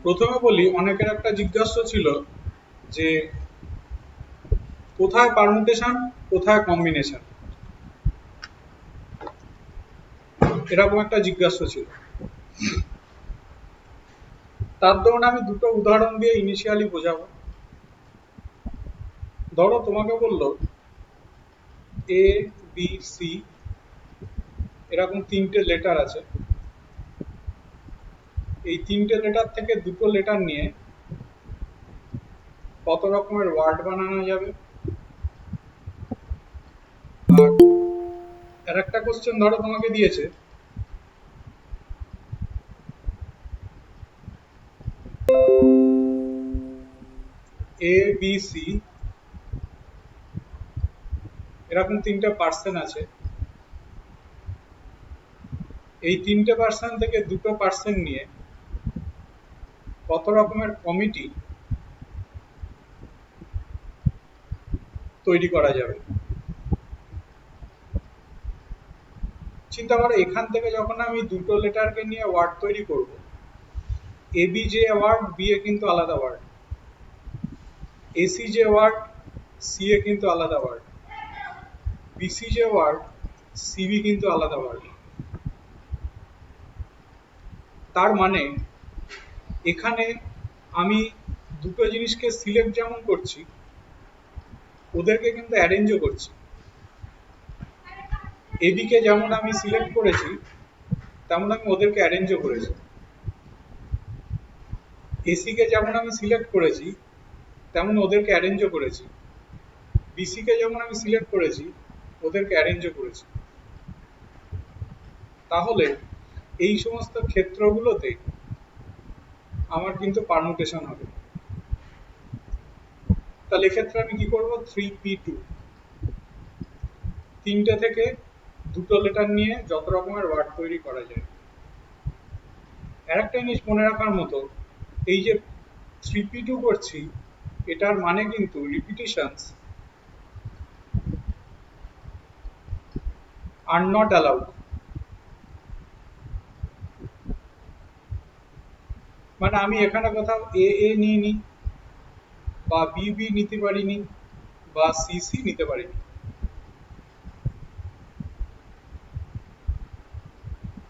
প্রথমে বলি, অনেকের একটা জিজ্ঞাসা ছিল যে কোথায় পারমুটেশন, কোথায় কম্বিনেশন, এরকম একটা জিজ্ঞাসা ছিল। তার দরুন আমি দুটো উদাহরণ দিয়ে ইনিশিয়ালি বোঝাবো। ধরো তোমাকে বললো এ বি সি এরকম তিনটে লেটার আছে, এই তিনটে লেটার থেকে দুটো লেটার নিয়ে কত রকমের ওয়ার্ড বানানো যাবে। আর একটা কোশ্চেন ধরো তোমাকে দিয়েছে এ বি সি এরকম তিনটে পার্সন আছে, এই তিনটে পার্সন থেকে দুটো পার্সন নিয়ে কত রকমের কমিটি তৈরি করা যাবে। চিন্তা করো, এখান থেকে যখন আমি দুটো লেটারকে নিয়ে ওয়ার্ড তৈরি করব, এ বি যে ওয়ার্ড, বি এ কিন্তু আলাদা ওয়ার্ড, এসি যে ওয়ার্ড, সি এ কিন্তু আলাদা ওয়ার্ড, বিসি যে ওয়ার্ড, সিবি কিন্তু আলাদা ওয়ার্ড। তার মানে এখানে আমি দুটো জিনিসকে সিলেক্ট যেমন করছি, ওদেরকে কিন্তু অ্যারেঞ্জও করছি। এবি কে যেমন আমি সিলেক্ট করেছি, তেমন আমি ওদেরকে অ্যারেঞ্জও করেছি। এসি কে যেমন আমি সিলেক্ট করেছি, তেমন ওদেরকে অ্যারেঞ্জও করেছি। বিসি কে যেমন আমি সিলেক্ট করেছি, ওদেরকে অ্যারেঞ্জও করেছি। তাহলে এই সমস্ত ক্ষেত্রগুলোতে আমার কিন্তু পারমুটেশন হবে। তাহলে এক্ষেত্রে আমি কি করব, 3p2, তিনটে থেকে দুটো লেটার নিয়ে যত রকমের ওয়ার্ড তৈরি করা যায়। আরেকটা জিনিস মনে রাখার মতো, এই যে 3p2 করছি, এটার মানে কিন্তু রিপিটিশনস আর নট অ্যালাউড। মানে আমি এখানে কোথাও এ এ নিইনি, বা বি বি নিতে পারিনি, বা সি সি নিতে পারিনি।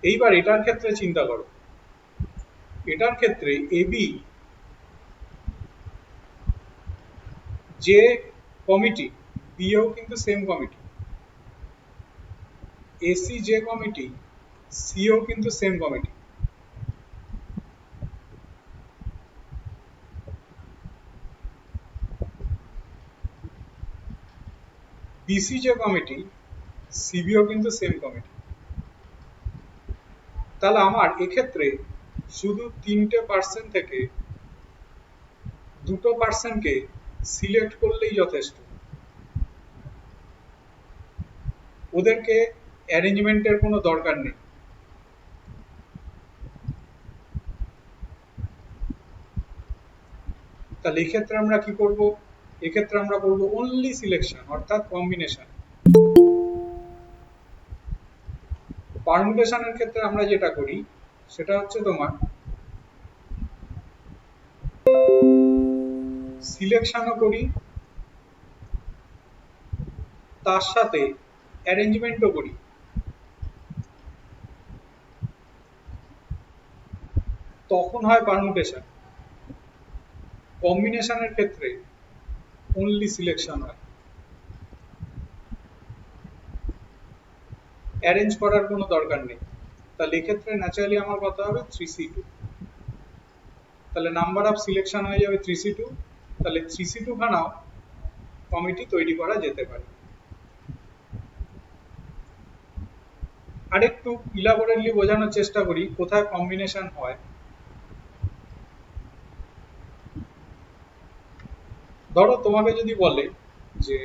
এইবার এটার ক্ষেত্রে চিন্তা করো, এটার ক্ষেত্রে এবি যে কমিটি, বিও কিন্তু সেম কমিটি, এসি যে কমিটি, সিও কিন্তু সেম কমিটি। বিসি যে কমিটি, সিবিও কিন্তু সেম কমিটি। তাহলে আমার এক্ষেত্রে শুধু তিনটে পার্সন থেকে দুটো পার্সনকে সিলেক্ট করলেই যথেষ্ট, ওদেরকে অ্যারেঞ্জমেন্টের কোনো দরকার নেই। তাহলে এক্ষেত্রে আমরা কি করব, এক্ষেত্রে আমরা করব অনলি সিলেকশন, অর্থাৎ কম্বিনেশন। পারমুটেশনের ক্ষেত্রে আমরা যেটা করি সেটা হচ্ছে তোমার সিলেকশনও করি, তার সাথে অ্যারেঞ্জমেন্টও করি। তখন হয় পারমুটেশন। কম্বিনেশনের ক্ষেত্রে অনলি সিলেকশন হয়, অ্যারেঞ্জ করার কোনো দরকার নেই। তাহলে এক্ষেত্রে ন্যাচারালি আমার কত হবে, 3c2। তাহলে নাম্বার অফ সিলেকশন হয়ে যাবে 3c2। তাহলে 3c2 খানাও কমিটি তৈরি করা যেতে পারে। আরেকটু ইলাবোরেটলি বোঝানোর চেষ্টা করি কোথায় কম্বিনেশন হয়। ধরো তোমাকে যদি বলে যে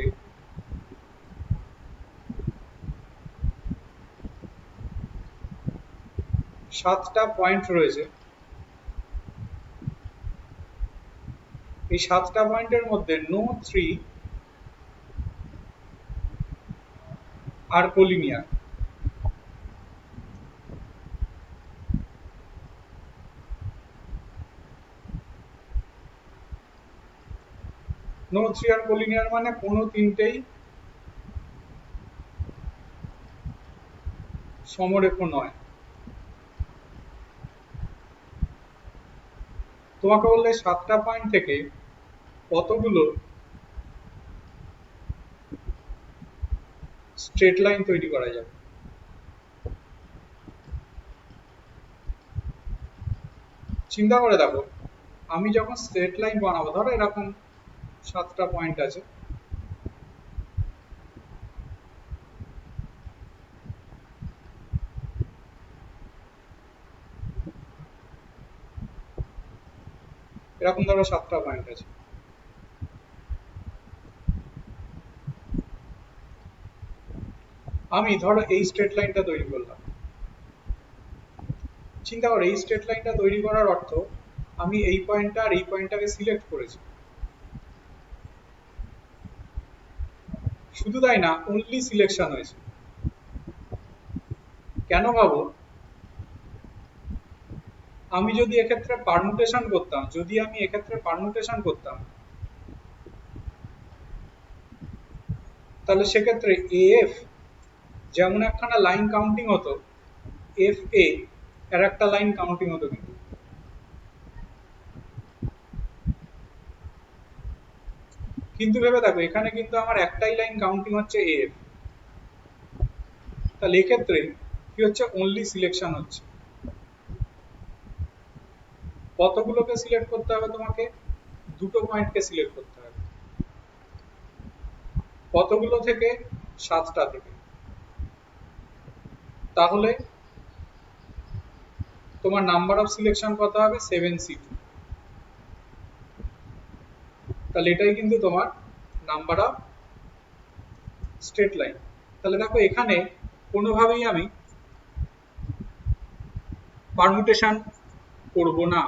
সাতটা পয়েন্ট রয়েছে, এই সাতটা পয়েন্টের মধ্যে নো 3 আর কোলিনিয়ার। নো থ্রি আর কোলিনিয়ার মানে কোনো তিনটেই সমরেখ নয়। তোমাকে বললে 7টা পয়েন্ট থেকে কতগুলো স্ট্রেট লাইন তৈরি করা যাবে। চিন্তা করে দেখো, আমি যখন স্ট্রেট লাইন বানাবো, ধরো এরকম 7টা পয়েন্ট আছে, এরকম ধরো 7টা পয়েন্ট আছে। আমি ধরো এই স্ট্রেট লাইনটা তৈরি করলাম। চিন্তা করো, এই স্ট্রেট লাইনটা তৈরি করার অর্থ আমি এই পয়েন্টটা আর এই পয়েন্টটাকে সিলেক্ট করেছি। শুধু তাই না, অনলি সিলেকশন হয়েছে। কেন ভাবো, আমি যদি এক্ষেত্রে পারমুটেশন করতাম, তাহলে সেক্ষেত্রে এএফ যেমন একখানা লাইন কাউন্টিং হতো, এফ এ এর একটা লাইন কাউন্টিং হতো। কিন্তু ভেবে দেখো, এখানে কিন্তু আমার একটাই লাইন কাউন্টিং হচ্ছে এফ, তাহলে এক্ষেত্রে কি হচ্ছে, অনলি সিলেকশন হচ্ছে। কতগুলোকে সিলেক্ট করতে হবে তোমাকে? দুটো পয়েন্টকে সিলেক্ট করতে হবে। কতগুলো থেকে? 7টা থেকে। তাহলে তোমার নাম্বার অফ সিলেকশন কত হবে? 7c2। তাহলে এটাই কিন্তু তোমার নাম্বার অফ স্ট্রেট লাইন। তাহলে দেখো, এখানে কোনোভাবেই আমি পারমুটেশন করব না।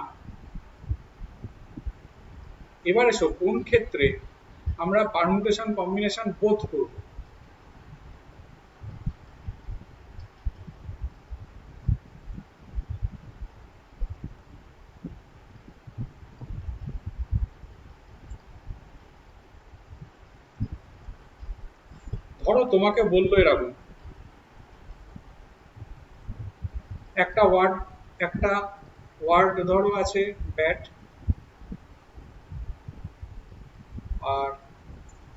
এবার এসো, কোন ক্ষেত্রে আমরা পারমুটেশন কম্বিনেশন বোথ করব। ধরো তোমাকে বললো এরকম একটা ওয়ার্ড ধরো আছে ব্যাট, আর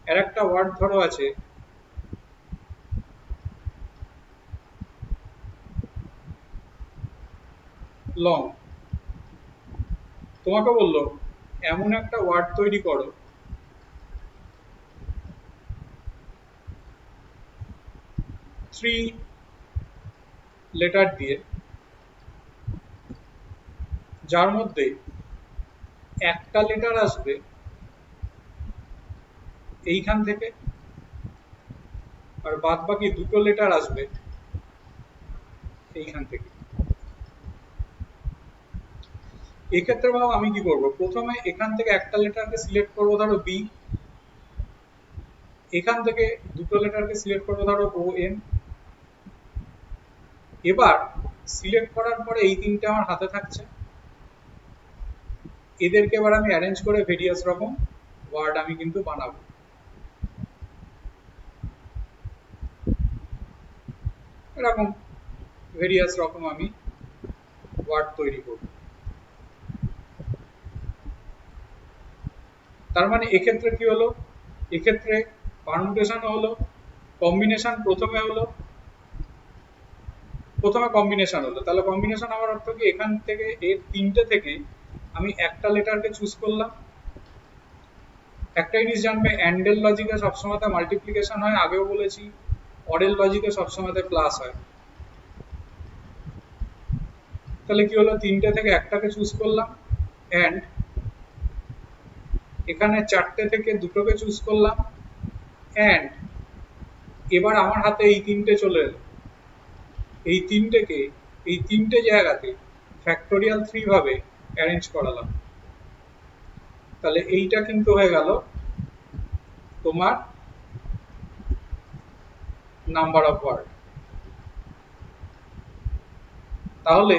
এর একটা ওয়ার্ড ধরো আছে লং। তোমাকে বললো এমন একটা ওয়ার্ড তৈরি করো 3 লেটার দিয়ে, যার মধ্যে একটা লেটার আসবে এইখান থেকে, আর বাদ বাকি দুটো লেটার আসবে এইখান থেকে। এক্ষেত্রে ভাবো আমি কি করব, প্রথমে এখান থেকে একটা লেটারকে সিলেক্ট করবো, ধরো বি। এখান থেকে দুটো লেটারকে সিলেক্ট করবো, ধরো ও এন। এবার সিলেক্ট করার পরে এই তিনটে আমার হাতে থাকছে, এদেরকে এবার আমি অ্যারেঞ্জ করে ভেরিয়াস রকম ওয়ার্ড আমি কিন্তু বানাবো। এরকম ভেরিয়াস রকম আমি ওয়ার্ড তৈরি করব। তার মানে এক্ষেত্রে কি হলো, এক্ষেত্রে পারমুটেশন হলো, কম্বিনেশন প্রথমে কম্বিনেশন হলো। তাহলে কম্বিনেশন আমার অর্থ কি, এখান থেকে এর তিনটে থেকে আমি একটা লেটারকে চুজ করলাম। একটা জিনিস জানবে, অ্যান্ডেল লজিকে সবসময় মাল্টিপ্লিকেশন হয়, আগেও বলেছি। অরেল লজিকে সবসময় প্লাস হয়। তাহলে কি হলো, তিনটে থেকে একটাকে চুজ করলাম, অ্যান্ড এখানে চারটে থেকে দুটোকে চুজ করলাম, অ্যান্ড এবার আমার হাতে এই তিনটে চলে এলো। এই তিনটেকে এই তিনটে জায়গাতে ফ্যাক্টোরিয়াল 3 ভাবে অ্যারেঞ্জ করালাম। তাহলে এইটা কিন্তু হয়ে গেল তোমার নাম্বার অফ ওয়ার্ড। তাহলে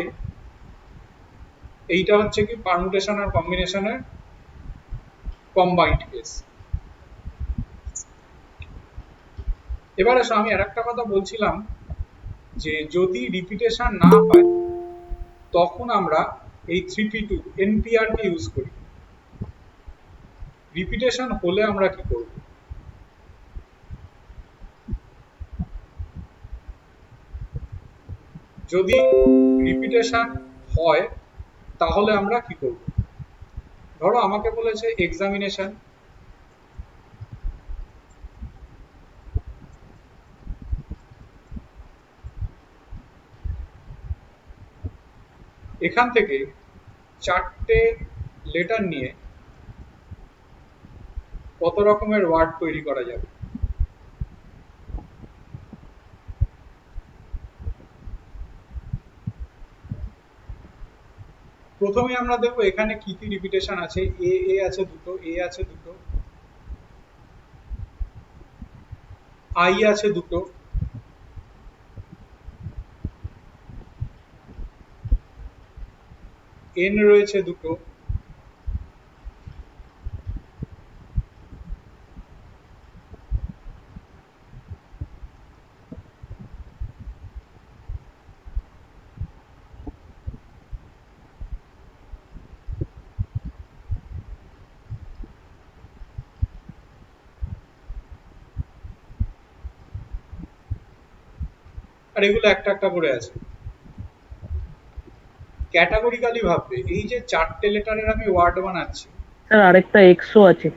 এইটা হচ্ছে কি পারমুটেশন আর কম্বিনেশনের কম্বাইন্ড কেস। এবার এসো, আমি আর একটা কথা বলছিলাম যে যদি রিপিটেশন না হয় তখন আমরা এই 3p2 NPR কে ইউজ করি। রিপিটেশন হলে আমরা কি করব? যদি রিপিটেশন হয় তাহলে আমরা কি করব? ধরো আমাকে বলেছে এক্সামিনেশন, এখান থেকে 4টে লেটার নিয়ে কত রকমের ওয়ার্ড তৈরি করা যাবে? প্রথমে আমরা দেখবো এখানে কি কি রিপিটেশন আছে। এ আছে দুটো, এ আছে দুটো, আই আছে দুটো, এন রয়েছে দুটো, আর এগুলো একটা একটা করে আছে। ক্যাটাগরিক্যালি ভাববে, এই যে 4টে লেটারের আমি ওয়ার্ড বানাচ্ছি, স্যার আরেকটা এক্সও আছে।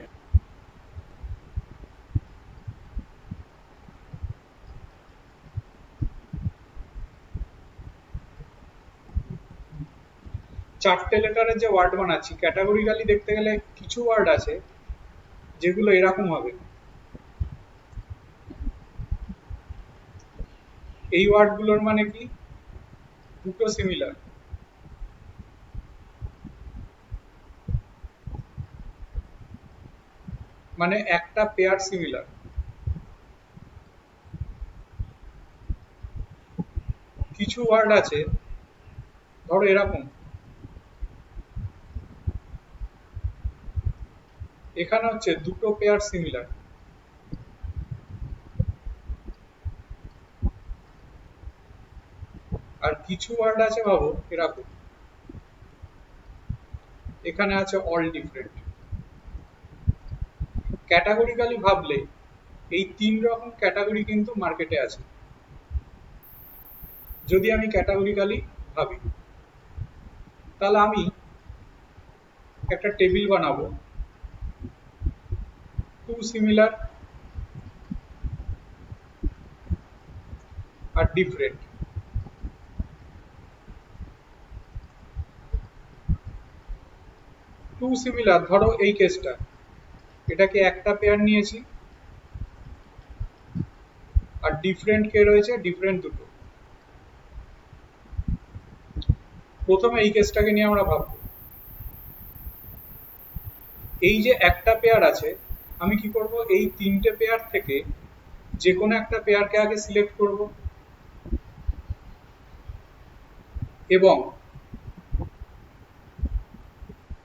4টে লেটারের যে ওয়ার্ড বানাচ্ছি, ক্যাটাগরিক্যালি দেখতে গেলে কিছু ওয়ার্ড আছে যেগুলো এরকম হবে। এই ওয়ার্ডগুলোর মানে কি? দুটো সিমিলার, মানে একটা পেয়ার সিমিলার। কিছু ওয়ার্ড আছে ধরো এরকম, এখানে হচ্ছে দুটো পেয়ার সিমিলার। আর কিছু ওয়ার্ড আছে ভাবো এরকম, এখানে আছে অল ডিফারেন্ট। ক্যাটাগরিক্যালি ভাবলে এই 3 রকম ক্যাটাগরি কিন্তু মার্কেটে আছে। যদি আমি ক্যাটাগরিক্যালি ভাবি তাহলে আমি একটা টেবিল বানাবো, টু সিমিলার আর ডিফারেন্ট। টু সিমিলার ধরো এই কেসটা, এটাকে একটা পেয়ার নিয়েছি, আর ডিফারেন্ট কে রয়েছে ডিফারেন্ট দুটো। প্রথমে এই কেসটাকে নিয়ে আমরা ভাববো, এই যে একটা পেয়ার আছে, আমি কি করব? এই 3টে পেয়ার থেকে যে কোনো একটা পেয়ারকে আগে সিলেক্ট করব, এবং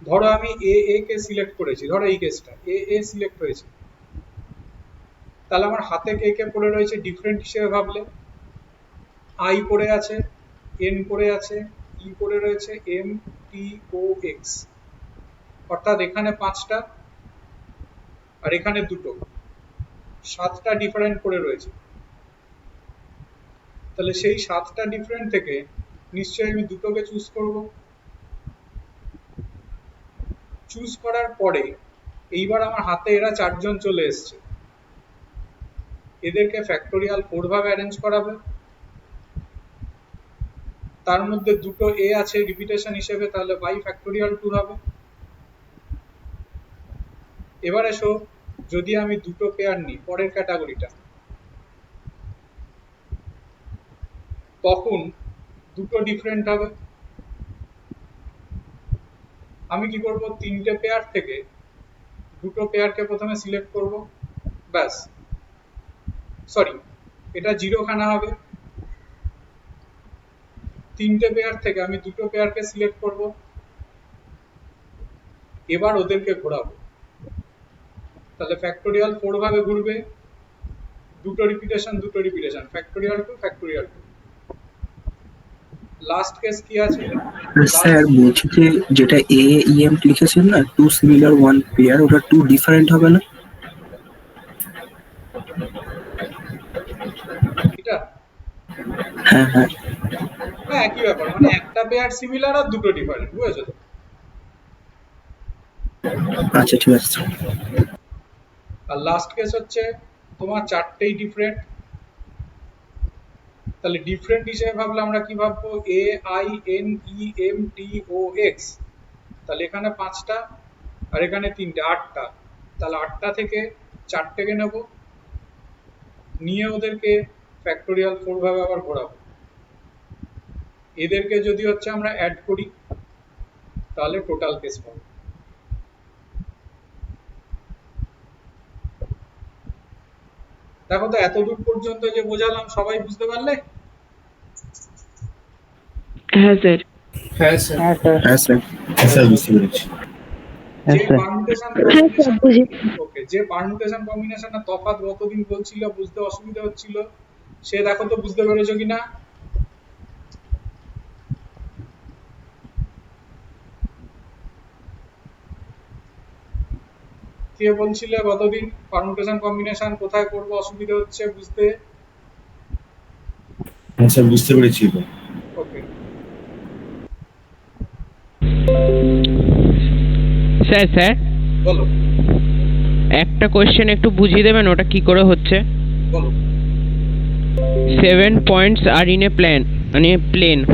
ধরো আমি এ কে সিলেক্ট করেছি, ধরো এই কেসটা এ সিলেক্ট হয়েছে, তাহলে আমার হাতে কে কে পড়ে রয়েছে ডিফারেন্ট হিসেবে ভাবলে, আই পড়ে আছে, এন পড়ে আছে, ই পড়ে রয়েছে, এম, টি, ও, এক্স। অর্থাৎ এখানে 5টা আর এখানে দুটো, 7টা ডিফারেন্ট পড়ে রয়েছে। তাহলে সেই 7টা ডিফারেন্ট থেকে নিশ্চয়ই আমি দুটোকে চুজ করব। চুজ করার পরে এইবার আমার হাতে এরা 4জন চলে এসছে, এদেরকে ফ্যাক্টোরিয়াল 4 ভাবে অ্যারেঞ্জ করাবে। তার মধ্যে দুটো এ আছে রিপিটেশন হিসেবে, তাহলে বাই ফ্যাক্টোরিয়াল 2 হবে। এবার এসো, যদি আমি দুটো পেয়ার নিই পরের ক্যাটাগরিটা, তখন দুটো ডিফারেন্ট হবে। আমি কি করব? 3টে পেয়ার থেকে দুটো পেয়ারকে প্রথমে সিলেক্ট করব, ব্যাস। সরি, এটা 0 খানা হবে। 3টে পেয়ার থেকে আমি দুটো পেয়ারকে সিলেক্ট করব, এবার ওদেরকে ঘোরাবো, তাহলে ফ্যাক্টোরিয়াল 4 ভাবে ঘুরবে। দুটো repetition factorial to last case কি আছে স্যার বলছি যে যেটা এ ইএম লিখেছেন না টু সিমিলার ওয়ান পেয়ার ওটা টু ডিফারেন্ট হবে না? এটা হ্যাঁ হ্যাঁ হ্যাঁ একই ব্যাপার মানে একটা পেয়ার সিমিলার আর দুটো ডিফারেন্ট বুঝেছো তো আচ্ছা ঠিক আছে স্যার। আর লাস্ট কেস হচ্ছে তোমার চারটেই ডিফারেন্ট তাহলে ডিফারেন্ট হিসেবে ভাবলে আমরা কি ভাববো A I N E M T O X তাহলে এখানে পাঁচটা আর এখানে তিনটে আটটা তাহলে আটটা থেকে চারটেকে নেব নিয়ে ওদেরকে ফ্যাক্টোরিয়াল 4 ভাবে আবার ঘোরাবো এদেরকে যদি হচ্ছে আমরা অ্যাড করি তাহলে টোটাল কেস পাবো দেখো তো এতদূর পর্যন্ত যে বোঝালাম সবাই বুঝতে পারলে হ্যাঁ স্যার। হ্যাঁ স্যার হ্যাঁ স্যার। হ্যাঁ স্যার স্যার বুঝতে পেরেছি হ্যাঁ যে স্যার। পারমুটেশন হ্যাঁ স্যার বুঝি। ওকে যে পারমুটেশন কম্বিনেশনের তফাৎ কতদিন বলছিল বুঝতে অসুবিধা হচ্ছিল সে দেখো তো বুঝতে পেরেছো কিনা কে বলছিলে কতদিন পারমুটেশন কম্বিনেশন কোথায় করব অসুবিধা হচ্ছে বুঝতে হ্যাঁ স্যার বুঝতে পেরেছি এবার ওকে স্যার স্যার বলো একটা কোশ্চেন একটু বুঝিয়ে দেবেন ওটা কি করে হচ্ছে বলো 7 points are in a plane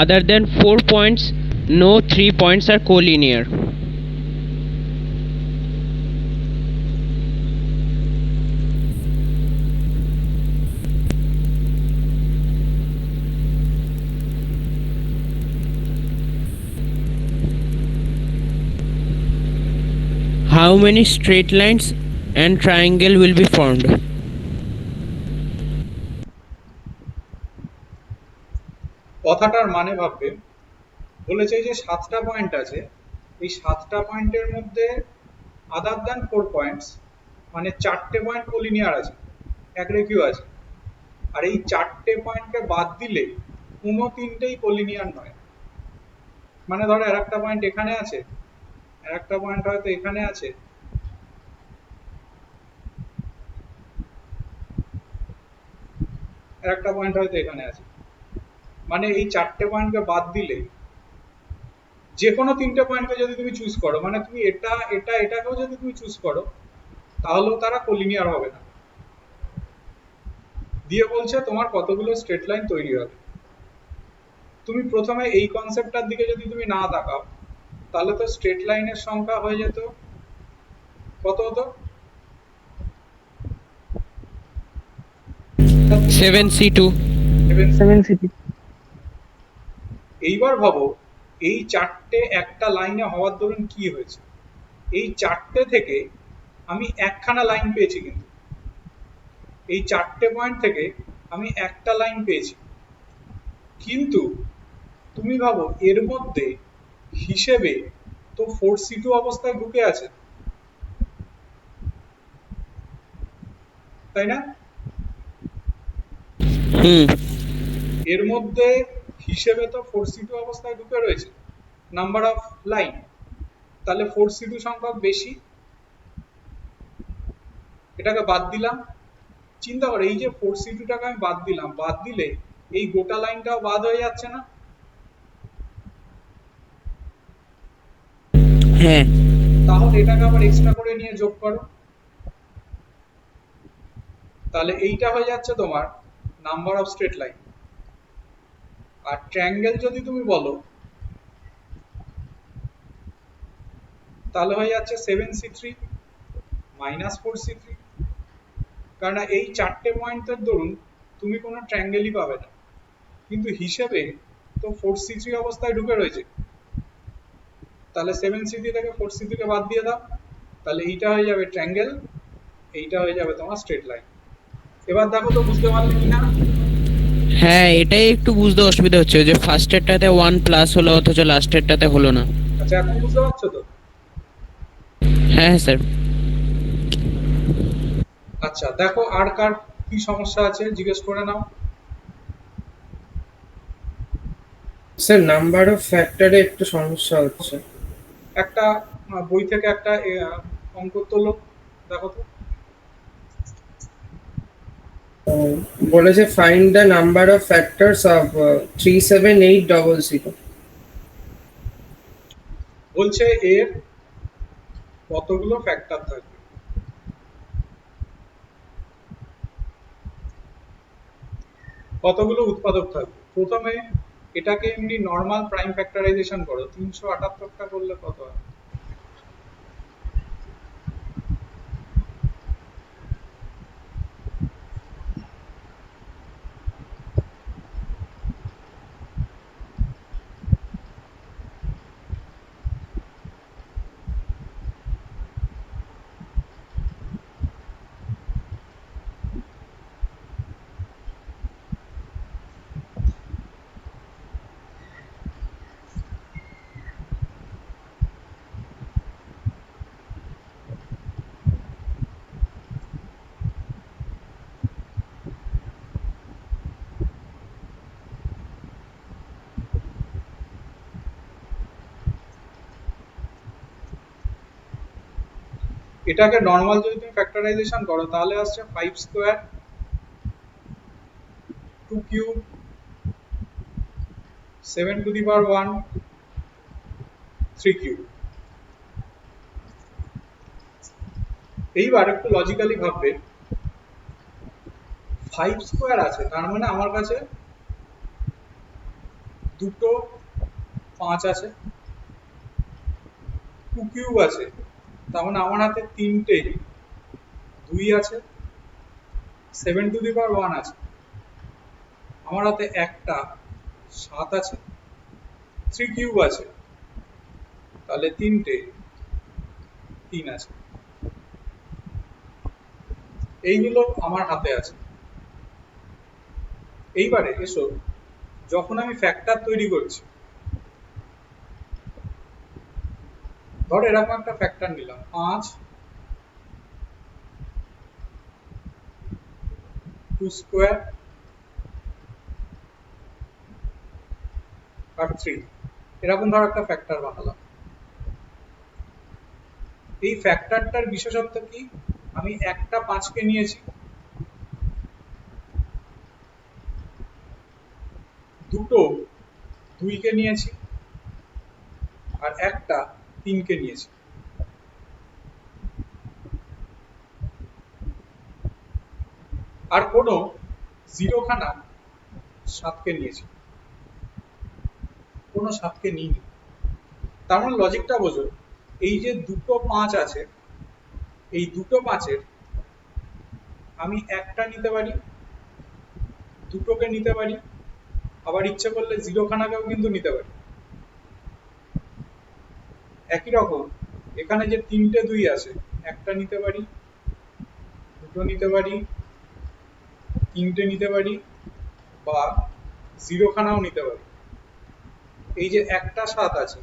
other than 4 points no 3 points are collinear how many straight lines and triangle will be formed কথাটার মানে ভাববে বলেছে যে 7টা পয়েন্ট আছে এই 7টা পয়েন্টের মধ্যে আদার দ্যান 4 পয়েন্টস মানে 4টে পয়েন্ট কোলিনিয়ার আছে একরেখীয় আছে আর এই 4টে পয়েন্টকে বাদ দিলে কোনো তিনটেই কোলিনিয়ার নয় মানে ধরো আরেকটা পয়েন্ট এখানে আছে আরেকটা পয়েন্ট হয়তো এখানে আছে আরেকটা পয়েন্ট হয়তো এখানে আছে মানে এই 4টে পয়েন্টকে বাদ দিলে যে কোনো তিনটে পয়েন্টকে যদি তুমি চুজ করো মানে তুমি এটাকেও যদি তুমি চুজ করো তাহলেও তারা কোলিনিয়ার হবে না দিয়ে বলছে তোমার কতগুলো স্ট্রেট লাইন তৈরি হবে তুমি প্রথমে এই কনসেপ্টটার দিকে যদি তুমি না তাকাও তাহলে তো স্ট্রেট লাইনের সংখ্যা হয়ে যেত কত হতো 7c2 7 সিটি। এইবার ভাবো এই চারটে একটা লাইনে হওয়ার দরুন কি হয়েছে এই চারটে থেকে আমি একখানা লাইন পেয়েছি কিন্তু এই 4টে পয়েন্ট থেকে আমি একটা লাইন পেয়েছি কিন্তু তুমি ভাবো এর মধ্যে হিসেবে তো 4c2 অবস্থায় ঢুকে আছে তাই না এর মধ্যে হিসেবে তো 4c2 অবস্থায় ঢুকে রয়েছে নাম্বার অফ লাইন তাহলে 4c2 সংখ্যক বেশি এটাকে বাদ দিলাম চিন্তা করো এই যে 4c2 টাকে আমি বাদ দিলাম বাদ দিলে এই গোটা লাইনটাও বাদ হয়ে যাচ্ছে না হ্যাঁ তাহলে এটাকে আবার এক্সট্রা করে নিয়ে যোগ করো তাহলে এইটা হয়ে যাচ্ছে তোমার নাম্বার অফ স্ট্রেট লাইন আর ট্রায়াঙ্গেল যদি তুমি বলো তাহলে হয়ে যাচ্ছে 7c3 মাইনাস 4c3 কারণ এই চারটে পয়েন্টের দরুন তুমি কোনো ট্রায়াঙ্গেলই পাবে না কিন্তু হিসেবে তো 4c3 অবস্থায় ঢুকে রয়েছে তাহলে 7c3 থেকে 4c3 কে বাদ দিয়ে দাও তাহলে এইটা হয়ে যাবে ট্রায়াঙ্গেল এইটা হয়ে যাবে তোমার স্ট্রেট লাইন এবার দেখো তো বুঝতে পারলে কিনা হ্যাঁ এটাই একটু বুঝতে অসুবিধা হচ্ছে যে ফার্স্টেরটাতে 1 প্লাস হলো অথচ লাস্টেরটাতে হলো না আচ্ছা এখন বুঝতে পারছো তো হ্যাঁ স্যার আচ্ছা দেখো আর কার কি সমস্যা আছে জিজ্ঞেস করে নাও। স্যার নাম্বার অফ ফ্যাক্টরে একটু সমস্যা হচ্ছে। একটা বই থেকে একটা অঙ্ক তোলো, দেখো তো। বলেছে find the number of factors of 37800। বলছে এর কতগুলো ফ্যাক্টর থাকবে। কতগুলো উৎপাদক থাকবে। প্রথমে এটাকে এমনি নর্মাল প্রাইম ফ্যাক্টরাইজেশন করো, 378টা করলে কত হয়? এটাকে নর্মাল যদি তুমি ফ্যাক্টরাইজেশন করো তাহলে আসছে 5 square 2 cube 7 two the power 1 3 cube. এইবার একটু লজিক্যালি ভাববে, 5 স্কয়ার আছে তার মানে আমার কাছে দুটো 5 আছে, 2 কিউব আছে তার মানে আমার হাতে তিনটে 2 আছে, 7 টু দি পাওয়ার 1 আছে, আমার হাতে একটা 7 আছে, 3 কিউব আছে, তাহলে তিনটে 3 আছে। এইগুলো আমার হাতে আছে। এইবারে এসো, যখন আমি ফ্যাক্টর তৈরি করছি, ধর এরকম একটা ফ্যাক্টর নিলাম 5 2 স্কয়ার আর 3, এরকম ধর একটা ফ্যাক্টর বানালাম। এই ফ্যাক্টরটার বিশেষত্ব কি, আমি একটা 5 কে নিয়েছি, দুটো 2 কে নিয়েছি আর একটা 3 কে নিয়েছি। আর কোনো 0 খানা 7 কে নিয়েছি, কোনো 7 কে নিইনি। তার মানে লজিকটা বোঝো, এই যে দুটো 5 আছে, এই দুটো 5-এর আমি একটা নিতে পারি, দুটোকে নিতে পারি, আবার ইচ্ছে করলে 0 খানাকেও কিন্তু নিতে পারি। একই রকম এখানে যে তিনটে 2 আছে, একটা নিতে পারি, দুটো নিতে পারি, তিনটে নিতে পারি, বা 0 খানাও নিতে পারি। এই যে একটা 7 আছে,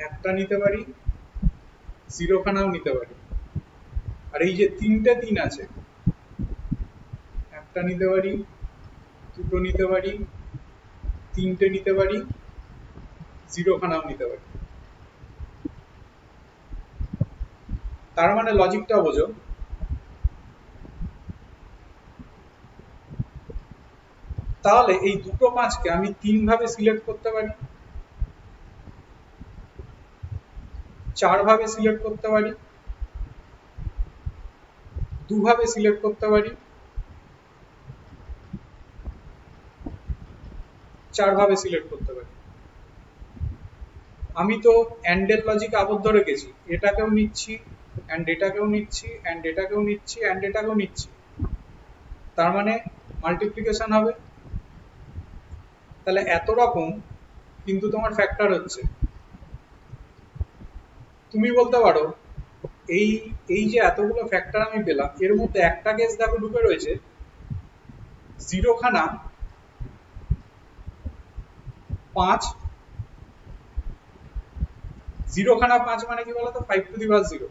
একটা নিতে পারি, 0 খানাও নিতে পারি। আর এই যে তিনটে 3 আছে, একটা নিতে পারি, দুটো নিতে পারি, তিনটে নিতে পারি, 0 খানাও নিতে পারি। তার মানে লজিকটা বোঝো, তাহলে এই দুটো 5-কে আমি 3 ভাবে সিলেক্ট করতে পারি, 4 ভাবে সিলেক্ট করতে পারি, 2 ভাবে সিলেক্ট করতে পারি, 4 ভাবে সিলেক্ট করতে পারি। আমি তো অ্যান্ডের লজিক আবদ্ধ রেখেছি, এটাকেও নিচ্ছি, অ্যান্ড এটাকেও নিচ্ছি, অ্যান্ড এটাকেও নিচ্ছি, অ্যান্ড এটাকেও নিচ্ছি, তার মানে মাল্টিপ্লিকেশন হবে। তাহলে এত রকম কিন্তু তোমার ফ্যাক্টর হচ্ছে। তুমি বলতে পারো এই এই যে এতগুলো ফ্যাক্টর আমি পেলাম, এর মধ্যে একটা কেস দেখো ঢুকে রয়েছে, 0 খানা 5, 0 খানা 5 মানে কি বলতো, 5 টু দি পাওয়ার 0,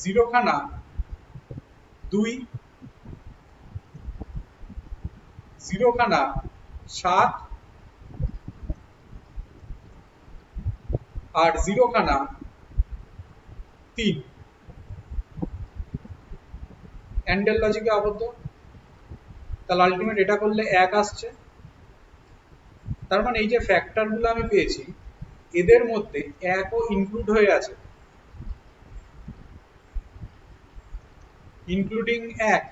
0 খানা 2, 0 খানা 7 আর 0 খানা 3 অ্যান্ডেল লজিকে আবদ্ধ। তাহলে আলটিমেট এটা করলে 1 আসছে। তার মানে এই যে ফ্যাক্টরগুলো আমি পেয়েছি এদের মধ্যে 1ও ইনক্লুড হয়ে আছে, ইনক্লুডিং 1।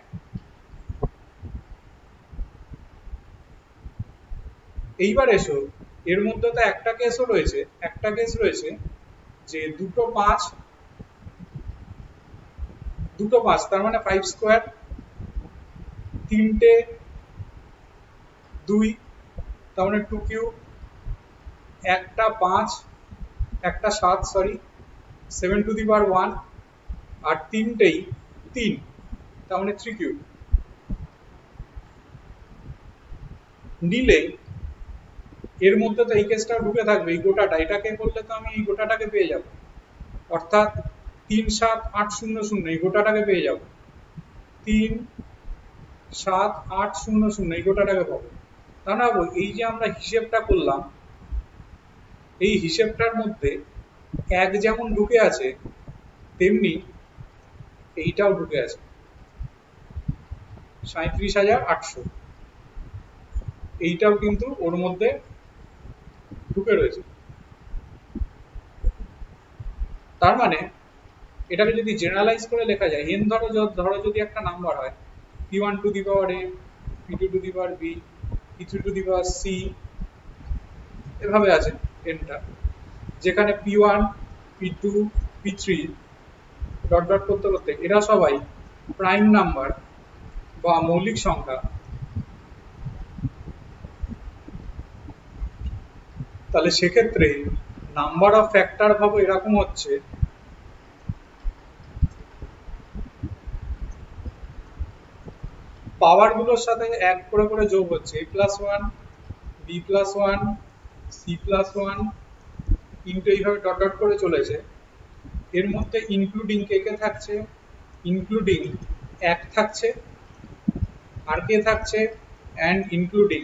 এইবার এসো, এর মধ্যে তো একটা কেস রয়েছে যে দুটো 5, তার মানে 5 স্কোয়ার, 3টে 2, তার মানে 2 কিউব, একটা 5, একটা 7, 7 টু দি পাওয়ার 1, আর 3টেই 3, তার মানে 3 কিউব। নিলে এর মধ্যে তো এই কেসটা ঢুকে থাকবে, এই গোটাটা, এটাকে করলে তো আমি এই গোটাটাকে পেয়ে যাব, অর্থাৎ 3, 7, 8, 0, 0 এই গোটাটাকে পেয়ে যাব, 3, 7, 8, 0, 0 এই গোটাটাকে পাবো। তা না, এই যে আমরা হিসেবটা করলাম, এই হিসেবটার মধ্যে 1 যেমন ঢুকে আছে তেমনি এইটাও ঢুকে আছে, 37,800, এইটাও কিন্তু ওর মধ্যে ঢুকে রয়েছে। তার মানে এটাকে যদি জেনারেলাইজ করে লেখা যায়, n ধরো যদি একটা নাম্বার হয় p1 two the power a, p2 two the power b, p3 two the power c, এভাবে আছে nটা, যেখানে p1, p2, p3 dot dot করতে করতে এরা সবাই প্রাইম নাম্বার বা মৌলিক সংখ্যা। তাহলে সেক্ষেত্রে নাম্বার অফ ফ্যাক্টর ভাবো এরকম হচ্ছে, পাওয়ার গুলোর সাথে 1 করে করে যোগ হচ্ছে, a+1, b+1, c+1 কিন্তু এইভাবে ডট ডট করে চলেছে। এর মধ্যে ইনক্লুডিং কে কে থাকছে, ইনক্লুডিং 1 থাকছে, আর কে থাকছে, অ্যান্ড ইনক্লুডিং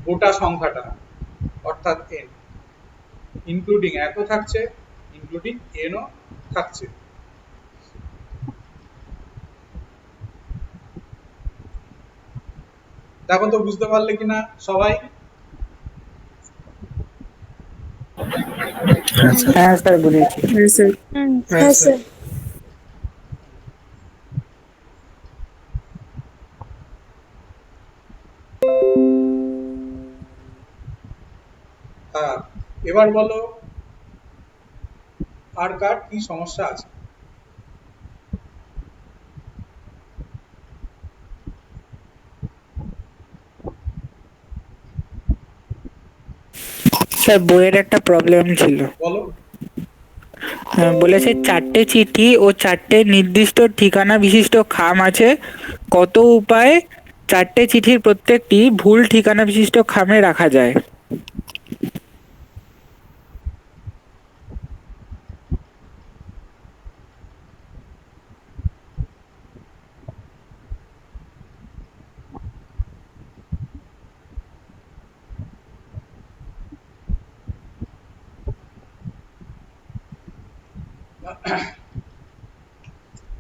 গোটা সংখ্যাটা অর্থাৎ n, ইনক্লুডিং 1ও থাকছে, ইনক্লুডিং nও থাকছে। দেখো তো বুঝতে পারলে কিনা সবাই? হ্যাঁ স্যার বুঝেছি। হ্যাঁ স্যার। হ্যাঁ, এবার বলো আর কার কি সমস্যা আছে? স্যার বইয়ের একটা প্রবলেম ছিল। বলো। বলেছে 4টে চিঠি ও 4টে নির্দিষ্ট ঠিকানা বিশিষ্ট খাম আছে, কত উপায়ে 4টে চিঠির প্রত্যেকটি ভুল ঠিকানা বিশিষ্ট খামে রাখা যায়?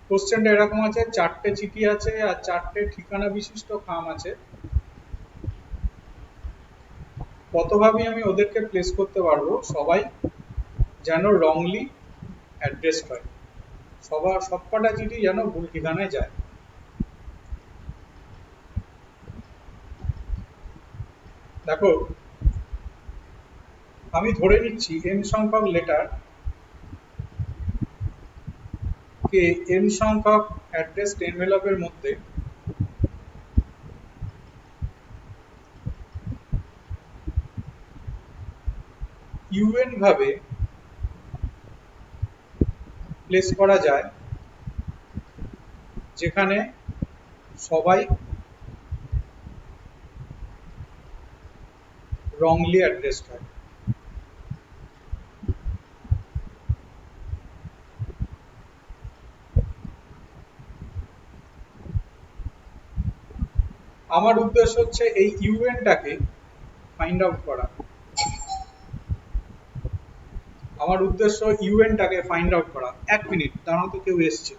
কোশ্চেনটা এরকম আছে, 4টে চিঠি আছে আর 4টে ঠিকানা বিশিষ্ট খাম আছে, কতভাবে আমি ওদেরকে প্লেস করতে পারবো সবাই যেন রংলি অ্যাড্রেস হয়, সবকটা চিঠি যেন ভুল ঠিকানায় যায়। দেখো, আমি ধরে নিচ্ছি n সংখ্যক লেটার কে n সংখ্যক অ্যাড্রেস এনভেলপের মধ্যে un ভাবে প্লেস করা যায়, যেখানে সবাই wrongly addressed হয়। আমার উদ্দেশ্য হচ্ছে এই ইউএনটাকে ফাইন্ড আউট করা। আমার উদ্দেশ্য ইউএনটাকে ফাইন্ড আউট করা। 1 মিনিট দাঁড়াও তো, কেউ এসছে।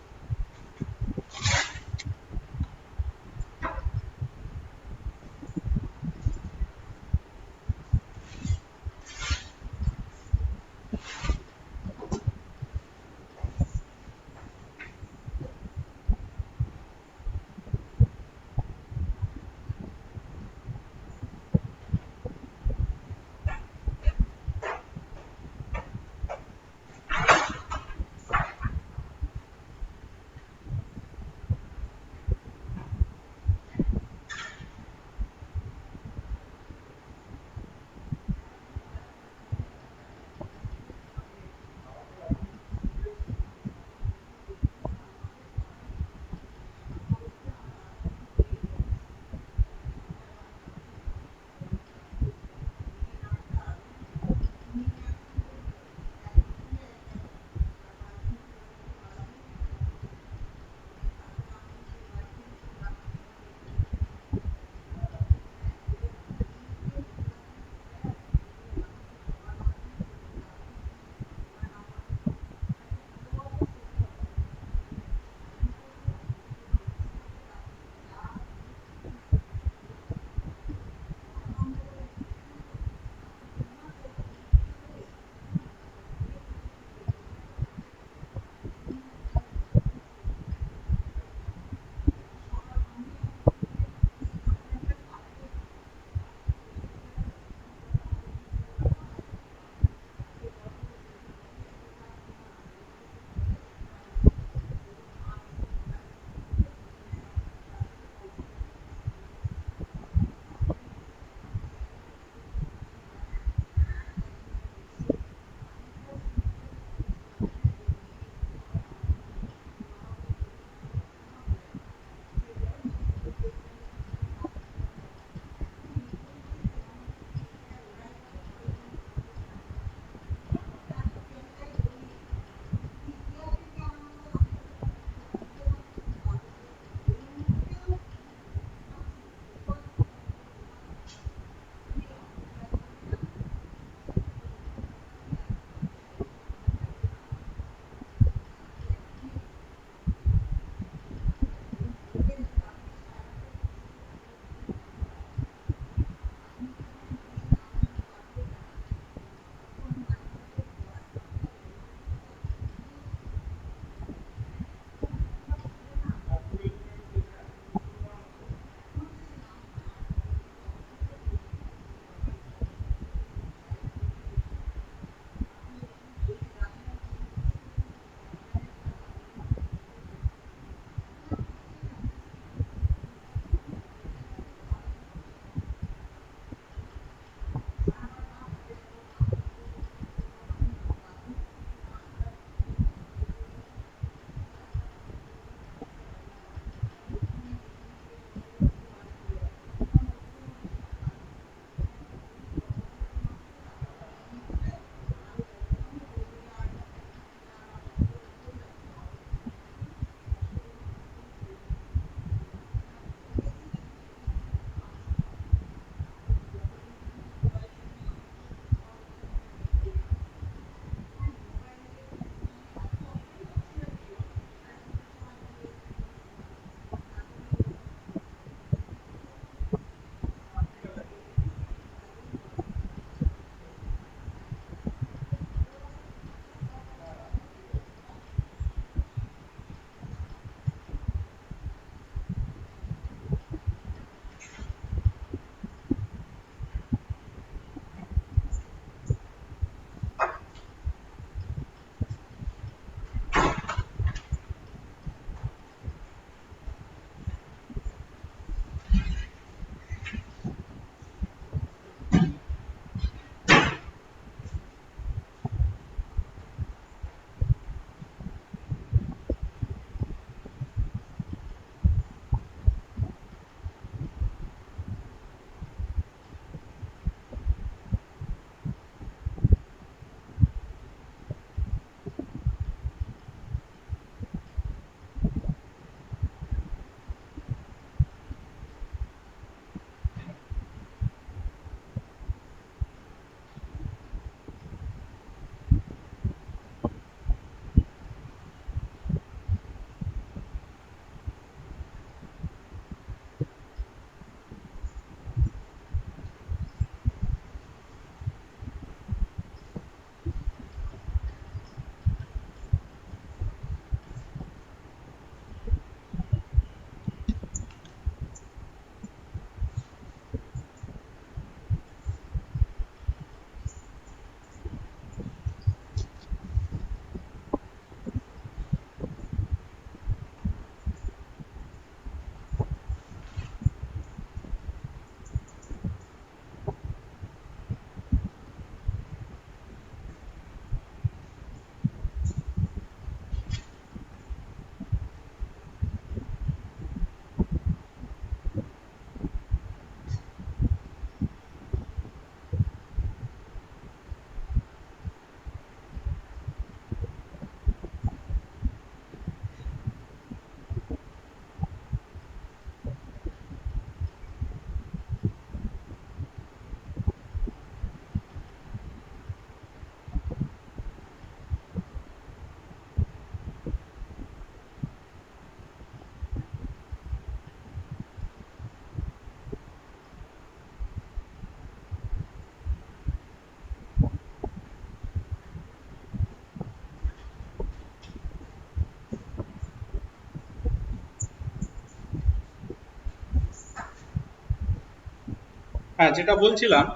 হ্যাঁ, যেটা বলছিলাম,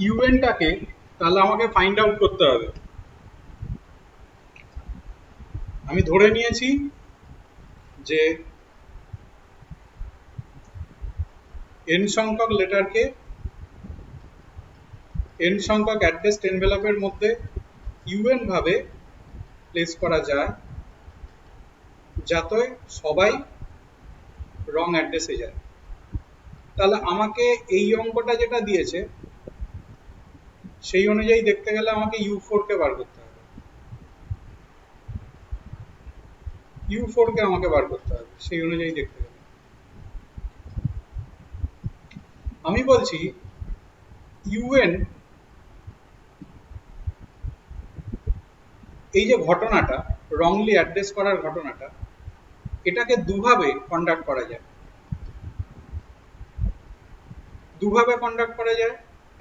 ইউএনটাকে তাহলে আমাকে ফাইন্ড আউট করতে হবে। আমি ধরে নিয়েছি যে n সংখ্যক লেটারকে n সংখ্যক অ্যাড্রেস এনভেলপের মধ্যে ইউএন ভাবে প্লেস করা যায় যাতে সবাই রং অ্যাড্রেসে যায়। তাহলে আমাকে এই অঙ্কটা যেটা দিয়েছে সেই অনুযায়ী দেখতে গেলে আমাকে U4 কে বার করতে হবে। U4 কে আমাকে বার করতে হবে সেই অনুযায়ী দেখতে গেলে। আমি বলছি UN এই যে ঘটনাটা, রংলি অ্যাড্রেস করার ঘটনাটা, এটাকে দুভাবে কন্ডাক্ট করা যায়। দুভাবে কন্ডাক্ট করা যায়।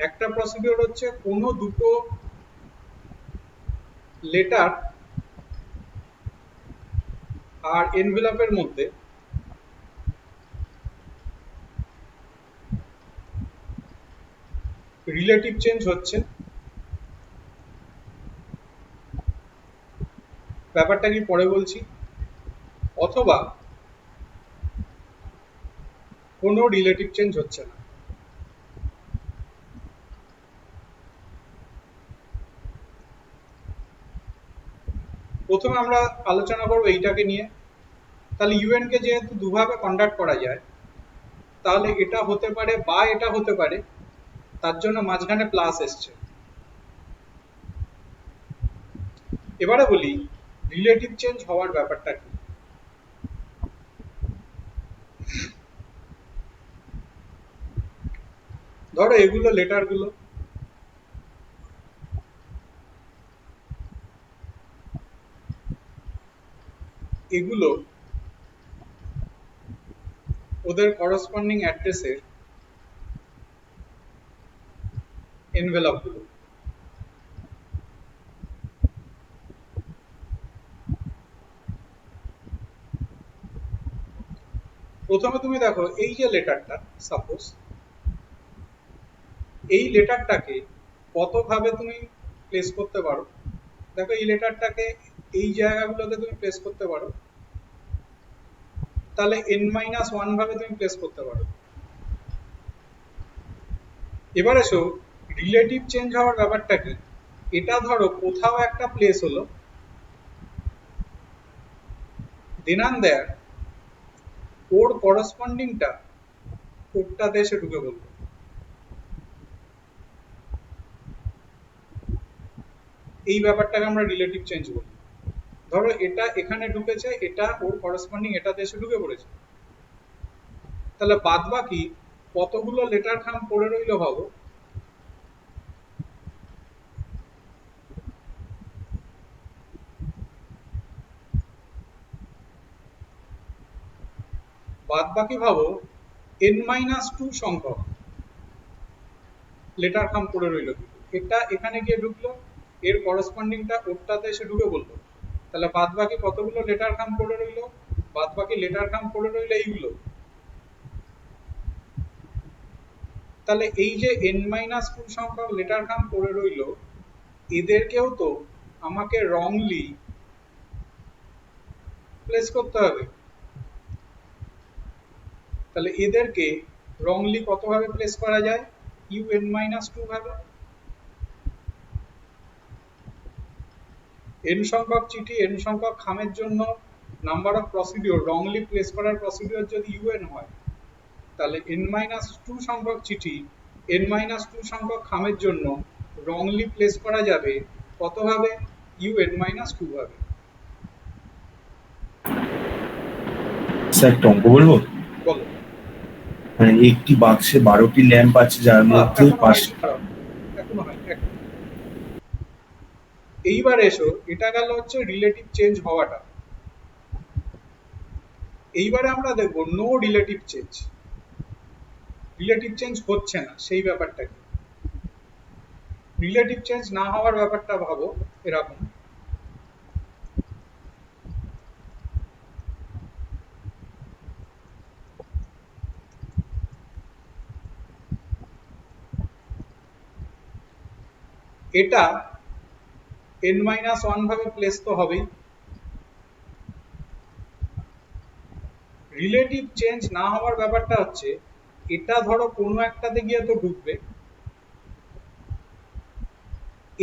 একটা প্রসিডিওর হচ্ছে কোনো দুটো লেটার আর এনভেলপের মধ্যে রিলেটিভ চেঞ্জ হচ্ছে, ব্যাপারটা কি পরে বলছি, অথবা কোনো রিলেটিভ চেঞ্জ হচ্ছে না। প্রথমে আমরা আলোচনা করব এইটাকে নিয়ে। তাহলে ইউএন কে যেহেতু দুভাবে কন্ডাক্ট করা যায়, তাহলে এটা হতে পারে বা এটা হতে পারে, তার জন্য মাঝখানে প্লাস এসছে। এবারে বলি রিলেটিভ চেঞ্জ হওয়ার ব্যাপারটা কি। ধরো এগুলো লেটারগুলো, এগুলো ওদের করসপন্ডিং অ্যাড্রেসের এনভেলপ গুলো। প্রথমে তুমি দেখো এই যে লেটারটা, সাপোজ এই লেটারটাকে কতভাবে তুমি প্লেস করতে পারো। দেখো এই লেটারটাকে এই জায়গাগুলোতে তুমি প্লেস করতে পারো, তাহলে n-1 ভাবে তুমি প্লেস করতে পারো। এবার এসো রিলেটিভ চেঞ্জ হওয়ার ব্যাপারটা কি। এটা ধরো কোথাও একটা প্লেস হলো, দেন অ্যান্ড দেয়ার ওর করসপন্ডিংটা ওরটাতে এসে ঢুকে বলবো। এই ব্যাপারটাকে আমরা রিলেটিভ চেঞ্জ বলি। ধরো এটা এখানে ঢুকেছে, এটা ওর করসপন্ডিং এটাতে এসে ঢুকে পড়েছে, তাহলে বাদ বাকি কতগুলো লেটার খাম পড়ে রইলো ভাবো। বাদ বাকি ভাবো n-2 সংখ্যক লেটার খাম পড়ে রইলো। এটা এখানে গিয়ে ঢুকলো, এর করসপন্ডিংটা ওরটাতে এসে ঢুকে বললো, তাহলে বাদ বাকি কতগুলো লেটার খাম পড়ে রইলো। বাদ বাকি লেটার খাম পড়ে রইলো এইগুলো। তাহলে এই যে n-2 সংখ্যক লেটার খাম পড়ে রইলো, এদেরকেও তো আমাকে রংলি প্লেস করতে হবে। তাহলে এদেরকে রংলি কতভাবে প্লেস করা যায়, un-2 ভাবে। n সংখ্যক চিঠি n সংখ্যক খামের জন্য number of procedure, wrongly place করার প্রসিডিওর যদি un হয়, তাহলে n-2 সংখ্যক চিঠি n-2 সংখ্যক খামের জন্য রংলি প্লেস করা যাবে কতভাবে, un-2 ভাবে। স্যার একটা অঙ্ক বলবো। বলো। মানে একটি বাক্সে 12টি ল্যাম্প আছে যার মধ্যে এখনো হয়। এইবার এসো, এটা গেল হচ্ছে রিলেটিভ চেঞ্জ হওয়াটা। এইবারে আমরা দেখবো no relative change. Relative change হচ্ছে না সেই ব্যাপারটা কি। রিলেটিভ চেঞ্জ না হওয়ার ব্যাপারটা ভাবো এরকম, এটা n-1 ভাবে প্লেস তো হবেই। রিলেটিভ চেঞ্জ না হওয়ার ব্যাপারটা হচ্ছে এটা ধরো কোনো একটাতে গিয়ে তো ঢুকবে,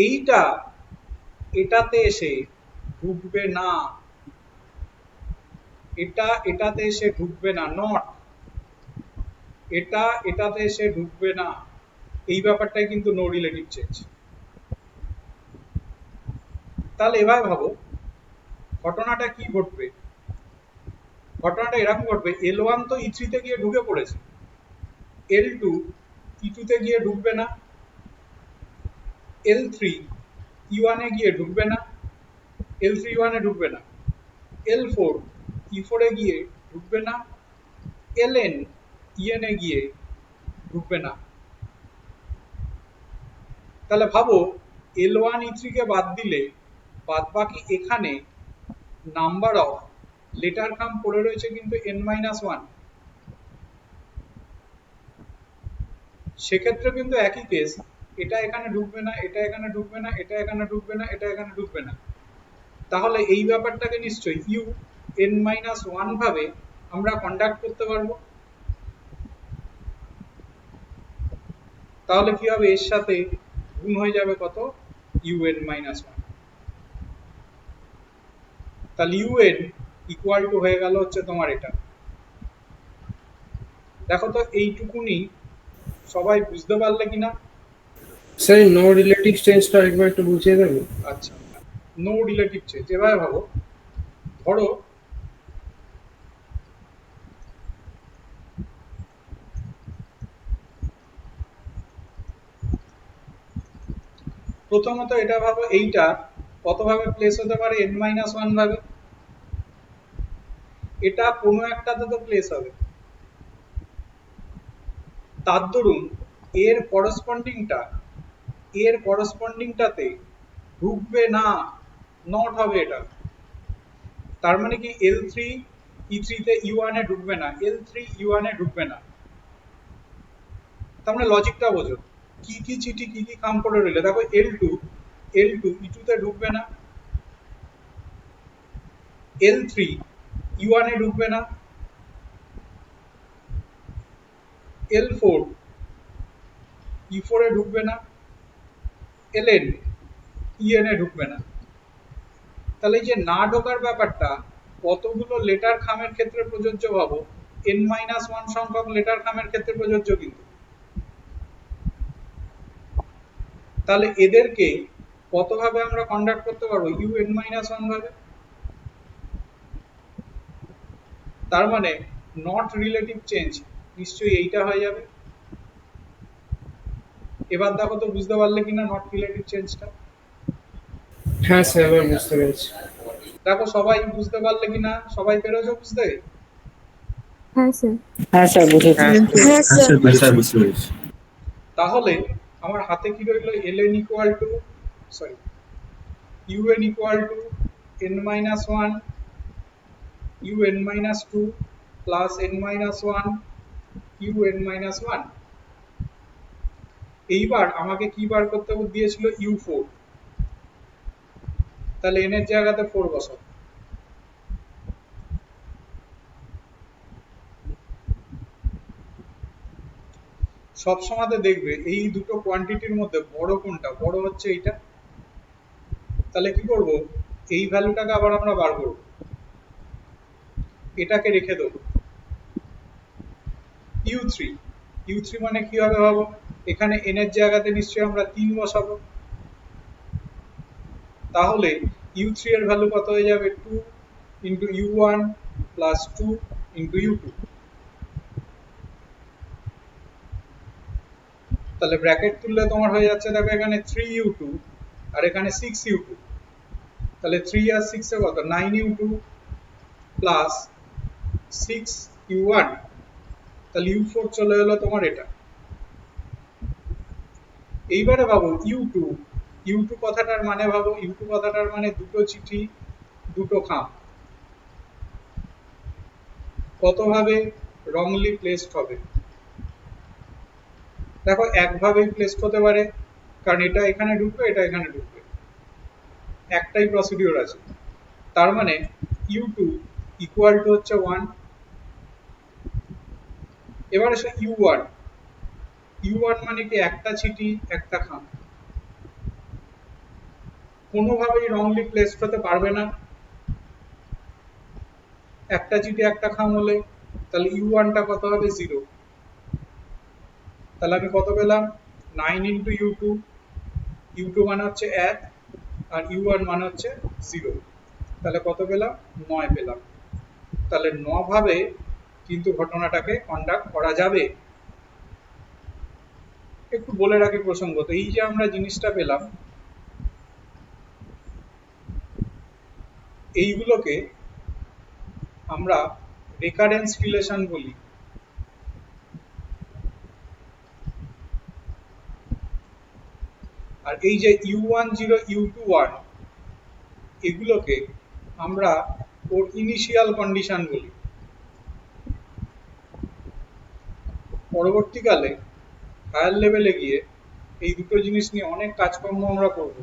এইটা এটাতে এসে ঢুকবে না, এটা এটাতে এসে ঢুকবে না, নট এটা এটাতে এসে ঢুকবে না, এই ব্যাপারটাই কিন্তু নো রিলেটিভ চেঞ্জ। তাহলে এবার ভাবো ঘটনাটা কি ঘটবে। ঘটনাটা এরকম ঘটবে, L1 তো E3 তে গিয়ে ঢুকে পড়েছে, L2 E2 তে গিয়ে ঢুকবে না, L3 E1 এ গিয়ে ঢুকবে না, L3 E1 এ ঢুকবে না, L4 E4 এ গিয়ে ঢুকবে না, Ln En এ গিয়ে ঢুকবে না। তাহলে ভাবো L1 E3 কে বাদ দিলে বাদ বাকি এখানে নাম্বার অফ লেটার খাম পড়ে রয়েছে কিন্তু n-1। সেক্ষেত্রে কিন্তু একই কেস, এটা এখানে ঢুকবে না, এটা এখানে ঢুকবে না, এটা এখানে ঢুকবে না, এটা এখানে ঢুকবে না। তাহলে এই ব্যাপারটাকে নিশ্চয়ই un-1 ভাবে আমরা কন্ডাক্ট করতে পারবো। তাহলে কি হবে, এর সাথে গুণ হয়ে যাবে কত, un-1। তাহলে un ইকুয়াল টু হয়ে গেল হচ্ছে তোমার এটা। দেখো তো এইটুকুনি সবাই বুঝতে পারলে কিনা। স্যার নো রিলেটিভ চেঞ্জটা একবার একটু বুঝিয়ে দেবে? আচ্ছা, নো রিলেটিভ চেঞ্জ। এবার ভাবো ধরো প্রথমত এটা ভাবো এইটা কত ভাবে প্লেস হতে পারে, n-1 ভাবে। এটা কোনো একটাতে তো প্লেস হবে, তার দরুন এর করসপন্ডিংটাতে ঢুকবে না, নট হবে এটা। তার মানে কি L3 E3 তে E1 এ ঢুকবে না, L3 E1 এ ঢুকবে না। তার মানে লজিকটা বোঝো, কি কি চিঠি কি কি কাম করে রইলে। দেখো L2 E2 তে ঢুকবে না, L3 E1 এ ঢুকবে না, L4 E4 এ ঢুকবে না, Ln En এ ঢুকবে না। তাহলে এই যে না ঢোকার ব্যাপারটা কতগুলো লেটার খামের ক্ষেত্রে প্রযোজ্য ভাবো, n-1 সংখ্যক লেটার খামের ক্ষেত্রে প্রযোজ্য কিন্তু। তাহলে এদেরকে কতভাবে আমরা কন্ডাক্ট করতে পারবো, un-1 ভাবে। তার মানে নট রিলেটিভ চেঞ্জ নিশ্চয়ই এইটা হয়ে যাবে। এবার দেখো তো বুঝতে পারলে কিনা নট রিলেটিভ চেঞ্জটা। হ্যাঁ স্যার এবার বুঝতে পেরেছি। দেখো সবাই বুঝতে পারলে কিনা, সবাই পেরেছো বুঝতে? হ্যাঁ স্যার। হ্যাঁ স্যার বুঝেছি। হ্যাঁ হ্যাঁ স্যার। স্যার স্যার বুঝতে পেরেছি। তাহলে আমার হাতে কি রইলো, ln equal to un equal to n-1 un-2 plus n-1 un-1। এইবার আমাকে কি বার করতে দিয়েছিল, u4। তাহলে n এর জায়গাতে 4 বসাও। সবসময় দেখবে এই দুটো কোয়ান্টিটির মধ্যে বড় কোনটা, বড় হচ্ছে এইটা। তাহলে কি করব, এই ভ্যালুটাকে আবার আমরা বার করব, এটাকে রেখে দেবো u3 মানে কি হবে ভাবো, এখানে n এর জায়গাতে নিশ্চয়ই আমরা 3 বসাবো। তাহলে u3 এর ভ্যালু কত হয়ে যাবে, 2 into u1 plus 2 into u2। তাহলে ব্র্যাকেট তুললে তোমার হয়ে যাচ্ছে, দেখো এখানে 3u2 আর এখানে 6u2। তাহলে 3 আর 6 এ কত, 9u2 প্লাস 6u1। তাহলে u4 চলে এলো তোমার এটা। এইবারে ভাবো u2 কথাটার মানে ভাবো, u2 কথাটার মানে দুটো চিঠি দুটো খাম। কতভাবে রংলি প্লেসড হবে, দেখো একভাবেই প্লেসড হতে পারে, কারণ এটা এখানে ঢুকবে, এটা এখানে ঢুকবে, একটাই প্রসিডিওর আছে। তার মানে u2 ইকুয়াল টু হচ্ছে 1। এবার আসে u1। u1 মানে কি একটা চিঠি একটা খাম, কোনোভাবেই রংলি প্লেসড হতে পারবে না। একটা চিঠি একটা খাম হলে তাহলে u1 টা কত হবে? 0। তাহলে আমি কত পেলাম? 9 ইন্টু u2, u2 মানে হচ্ছে 1 আর u1 মানে হচ্ছে 0। তাহলে কত পেলাম? 9 পেলাম। তাহলে 9 ভাবে কিন্তু ঘটনাটাকে কন্ডাক্ট করা যাবে। একটু বলে রাখি প্রসঙ্গত, এই যে আমরা জিনিসটা পেলাম, এইগুলোকে আমরা রেকারেন্স রিলেশন বলি। আর এই যে u10 u21 এগুলোকে আমরা ওর ইনিশিয়াল কন্ডিশন বলি। পরবর্তীকালে হায়ার লেভেলে গিয়ে এই দুটো জিনিস নিয়ে অনেক কাজকর্ম আমরা করব।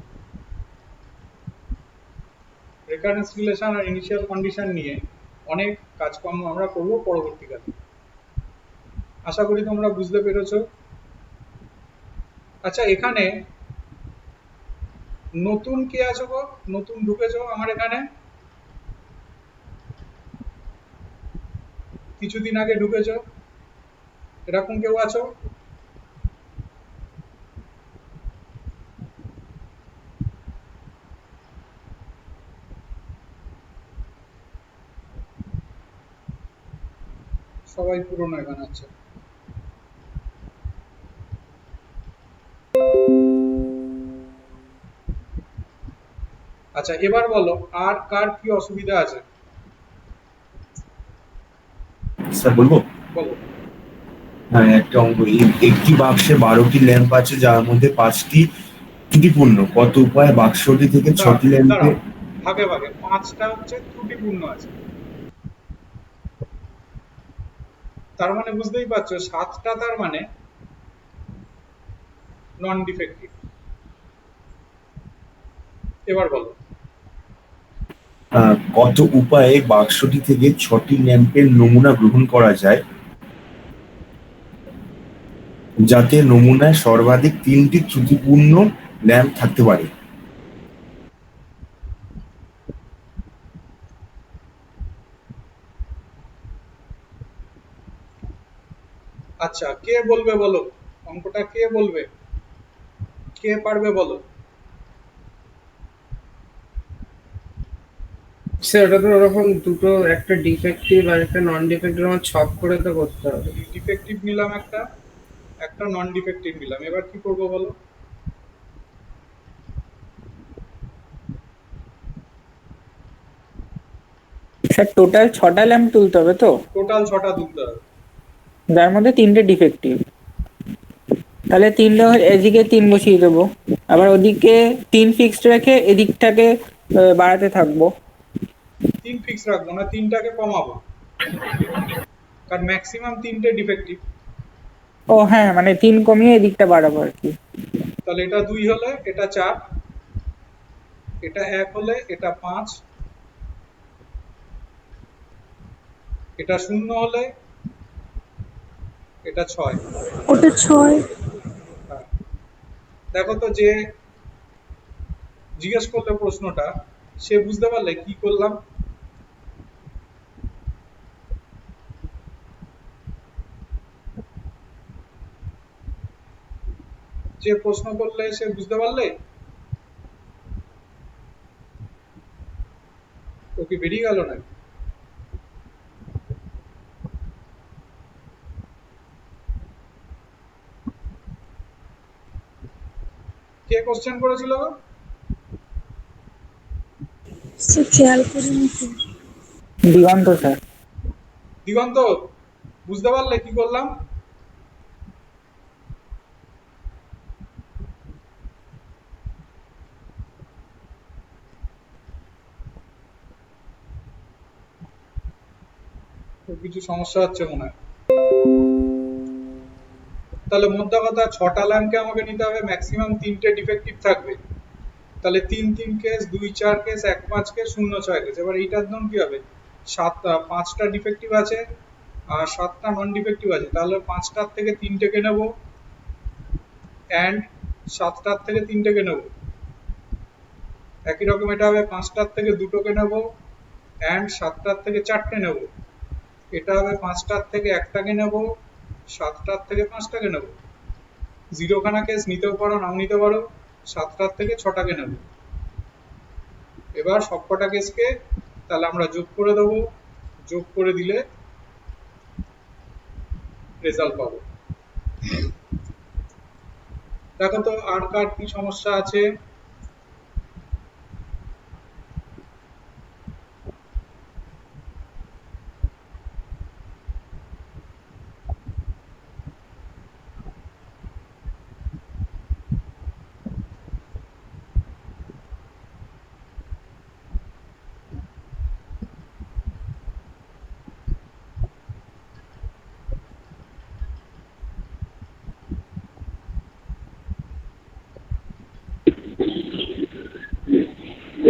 রেকারেন্স রিলেশন আর ইনিশিয়াল কন্ডিশন নিয়ে অনেক কাজকর্ম আমরা করব পরবর্তীকালে। আশা করি তোমরা বুঝতে পেরেছো। আচ্ছা, এখানে নতুন কে আছো গো? নতুন ঢুকেছো আমার এখানে, কিছুদিন আগে ঢুকেছো, এরকম কেউ আছো? সবাই পুরনো এখানে আছে। আচ্ছা, এবার বলো আর কার কি অসুবিধা আছে? স্যার বলবো? বলো। হ্যাঁ, একটা অঙ্ক। একটি বাক্সে 12টি ল্যাম্প আছে, যার মধ্যে 5টি ত্রুটিপূর্ণ। কত উপায়ে বাক্সটি থেকে 6টি ল্যাম্পে দাঁড়াও, ভাগে ভাগে 5টা হচ্ছে ত্রুটিপূর্ণ আছে, তার মানে বুঝতেই পারছো 7টা তার মানে নন ডিফেক্টিভ। এবার বলো। কত উপায়ে বাক্সটি থেকে 6টি ল্যাম্পের নমুনা গ্রহণ করা যায়, যাতে নমুনায় সর্বাধিক 3টি ত্রুটিপূর্ণ ল্যাম্প থাকতে পারে? আচ্ছা, কে বলবে বলো, অঙ্কটা কে বলবে, কে পারবে বলো? স্যার ওটা তো ওরকম দুটো, একটা ডিফেক্টিভ আর একটা নন ডিফেক্টিভ, আমার ছক করে তো করতে হবে। ডিফেক্টিভ নিলাম একটা, একটা নন ডিফেক্টিভ নিলাম, এবার কি করবো বলো? স্যার টোটাল 6টা ল্যাম্প তুলতে হবে তো, টোটাল 6টা তুলতে হবে। যার মধ্যে 3টে ডিফেক্টিভ। তাহলে 3 এদিকে 3 বসিয়ে দেবো, আবার ওদিকে 3 ফিক্সড রেখে এদিকটাকে বাড়াতে থাকবো। 3 ফিক্স রাখবো না, 3টাকে কমাবো, কারণ ম্যাক্সিমাম 3টে ডিফেক্টিভ। ও হ্যাঁ, মানে 3 কমিয়ে এদিকটা বাড়াবো আর কি। তাহলে এটা 2 হলে এটা 4, এটা 1 হলে এটা 5, এটা 0 হলে এটা 6। ওটা 6। হ্যাঁ। দেখো তো, যে জিজ্ঞেস করলে প্রশ্নটা সে বুঝতে পারলে কি করলাম? যে প্রশ্ন করলে সে বুঝতে পারলে? ও কি বেরিয়ে গেল নাকি? কে কোশ্চেন করেছিল গো? সে খেয়াল করিনি তো। দিগন্ত স্যার। দিগন্ত, বুঝতে পারলে কি করলাম? কিছু সমস্যা হচ্ছে মনে হয়। তাহলে তাহলে মোদ্দা কথা 6টা ল্যাম্পকে আমাকে নিতে হবে, ম্যাক্সিমাম 3টে ডিফেক্টিভ থাকবে। তাহলে 3 কেস, 2 4 কেস, 1 5 কেস, 0 6 কেস। এবার এইটার ধরুন কি হবে, 5টা ডিফেক্টিভ আছে আর 7টা নন ডিফেক্টিভ আছে, তাহলে 5টার থেকে 3টেকে নেব অ্যান্ড 7টার থেকে 3টেকে নেব। একই রকম এটা হবে 5টার থেকে 2টোকে নেব অ্যান্ড 7টার থেকে 4টে নেব। এটা হবে 5টার থেকে 1টাকে নেব, 7টার থেকে 5টাকে নেব। 0খানা কেস নিতেও পারো, নাও নিতে পারো, 7টার থেকে 6টাকে নেব। এবার সবকটা কেসকে তাহলে আমরা যোগ করে দেবো, যোগ করে দিলে রেজাল্ট পাবো। দেখো তো আর কার কি সমস্যা আছে।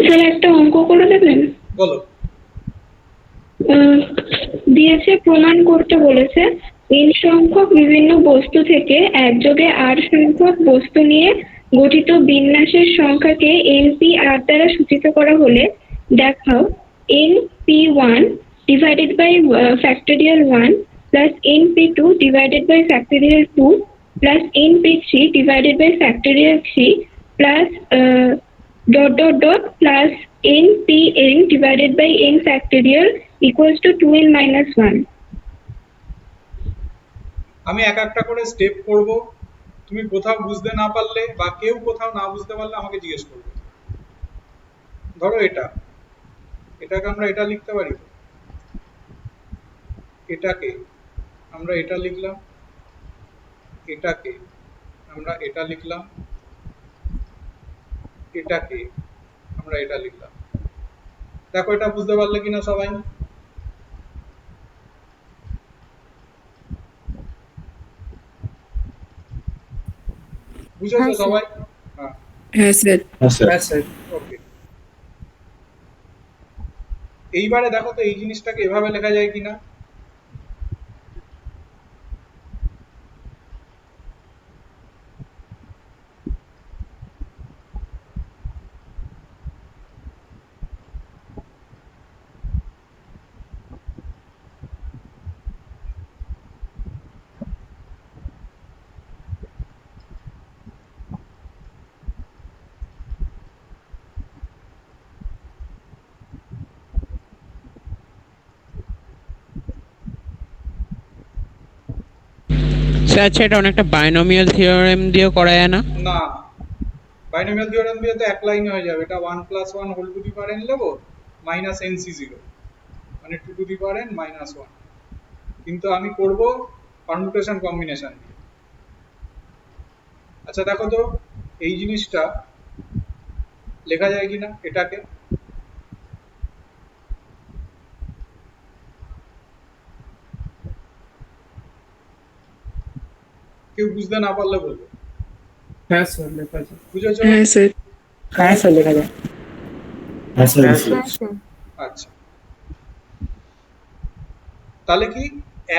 স্যার একটা অঙ্ক করে দেবেন? বলো। দিয়েছে প্রমাণ করতে বলেছে n সংখ্যক বিভিন্ন বস্তু থেকে একযোগে r সংখ্যক বস্তু নিয়ে গঠিত বিন্যাসের সংখ্যাকে npr দ্বারা সূচিত করা হলে দেখাও np1 divided by factorial 1 plus np2 divided by factorial 2 plus np3 divided by factorial 3 plus dot dot dot plus npn divided by n factorial equals to 2n minus 1. আমি এক একটা করে স্টেপ করব, তুমি কোথাও বুঝতে না পারলে বা কেউ কোথাও না বুঝতে পারলে আমাকে জিজ্ঞেস করবে। ধরো এটাকে আমরা এটা লিখতে পারি, এটাকে আমরা এটা লিখলাম, এটাকে আমরা এটা লিখলাম, এটাকে আমরা এটা লিখলাম। দেখো এটা বুঝতে পারলে কিনা সবাই? বুঝেছো সবাই? হ্যাঁ, হ্যাঁ স্যার। হ্যাঁ স্যার। ওকে। এইবারে দেখো তো এই জিনিসটাকে এভাবে লেখা যায় কিনা। স্যার আচ্ছা এটা অনেকটা বাইনোমিয়াল থিওরেম দিয়ে করা যায় না? না, বাইনোমিয়াল থিওরেম দিয়ে তো এক লাইনে হয়ে যাবে। এটা 1 + 1 whole to the power n নেব মাইনাস nc0 মানে 2 to the power n minus 1। কিন্তু আমি করব পারমুটেশন কম্বিনেশন দিয়ে। আচ্ছা দেখো তো এই জিনিসটা লেখা যায় কিনা এটাকে। কেউ বুঝতে না পারলে বলবো। হ্যাঁ স্যার লেখা যায়। বুঝেছো? হ্যাঁ স্যার। হ্যাঁ স্যার লেখা যায়। হ্যাঁ স্যার আচ্ছা, তাহলে কি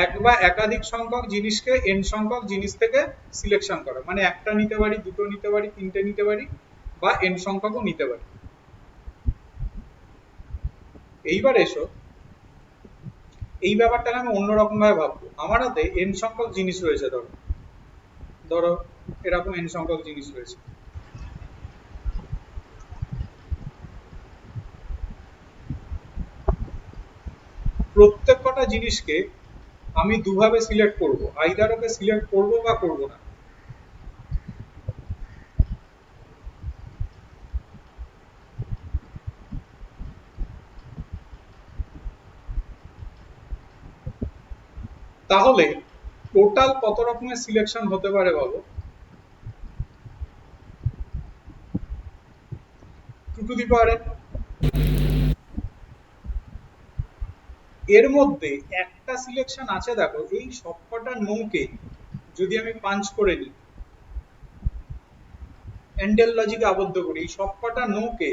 এক বা একাধিক সংখ্যক জিনিসকে n সংখ্যক জিনিস থেকে সিলেকশন করা, মানে একটা নিতে পারি, দুটো নিতে পারি, তিনটে নিতে পারি বা n সংখ্যকও নিতে পারি। এইবার এসো এই ব্যাপারটাকে আমি অন্যরকম ভাবে ভাববো। আমার হাতে n সংখ্যক জিনিস রয়েছে, ধরো এরকম n সংখ্যক জিনিস রয়েছে। প্রত্যেক কটা জিনিসকে আমি দুভাবে সিলেক্ট করব, আইদার ওকে সিলেক্ট করব বা করব না। তাহলে টোটাল কত রকমের সিলেকশন হতে পারে বলো? 2 টু দি পাওয়ার n। এর মধ্যে একটা সিলেকশন আছে, দেখো এই সবকটা নৌকে যদি আমি পাঞ্চ করে নিই, অ্যান্ডেল লজিকে আবদ্ধ করি, এই সবকটা নোকে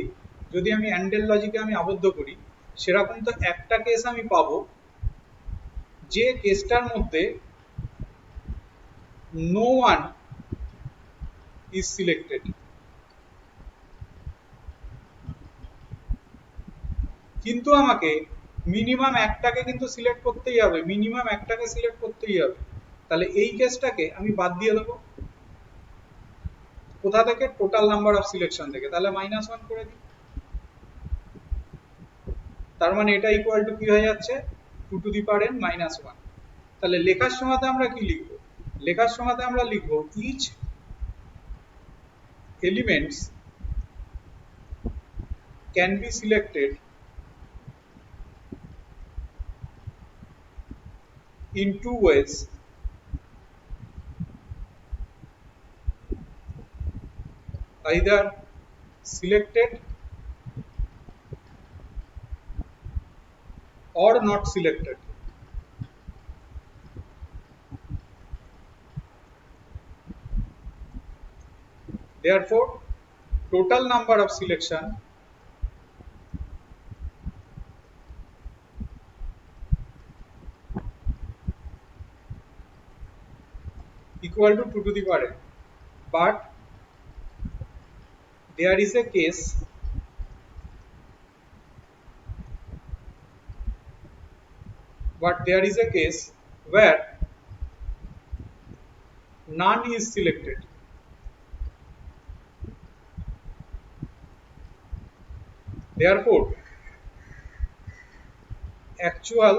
যদি আমি অ্যান্ডেল লজিকে আমি আবদ্ধ করি, সেরকম তো একটা কেস আমি পাবো যে কেসটার মধ্যে no one is selected। কিন্তু আমাকে মিনিমাম একটাকে কিন্তু সিলেক্ট করতেই হবে, মিনিমাম একটাকে সিলেক্ট করতেই হবে। তাহলে এই কেসটাকে আমি বাদ দিয়ে দেবো কোথা থেকে? টোটাল নাম্বার অফ সিলেকশন থেকে। তাহলে -1 করে দিই। তার মানে এটা ইকুয়াল টু কি হয়ে যাচ্ছে? 2 টু দি পাওয়ার n -1। তাহলে লেখার সময়তে আমরা কি লিখব? লেখার সময়তে আমরা লিখব each elements can be selected in 2 ways, either selected or not selected। Therefore, total number of selection equal to 2 to the power n। But there is a case where none is selected। Therefore, actual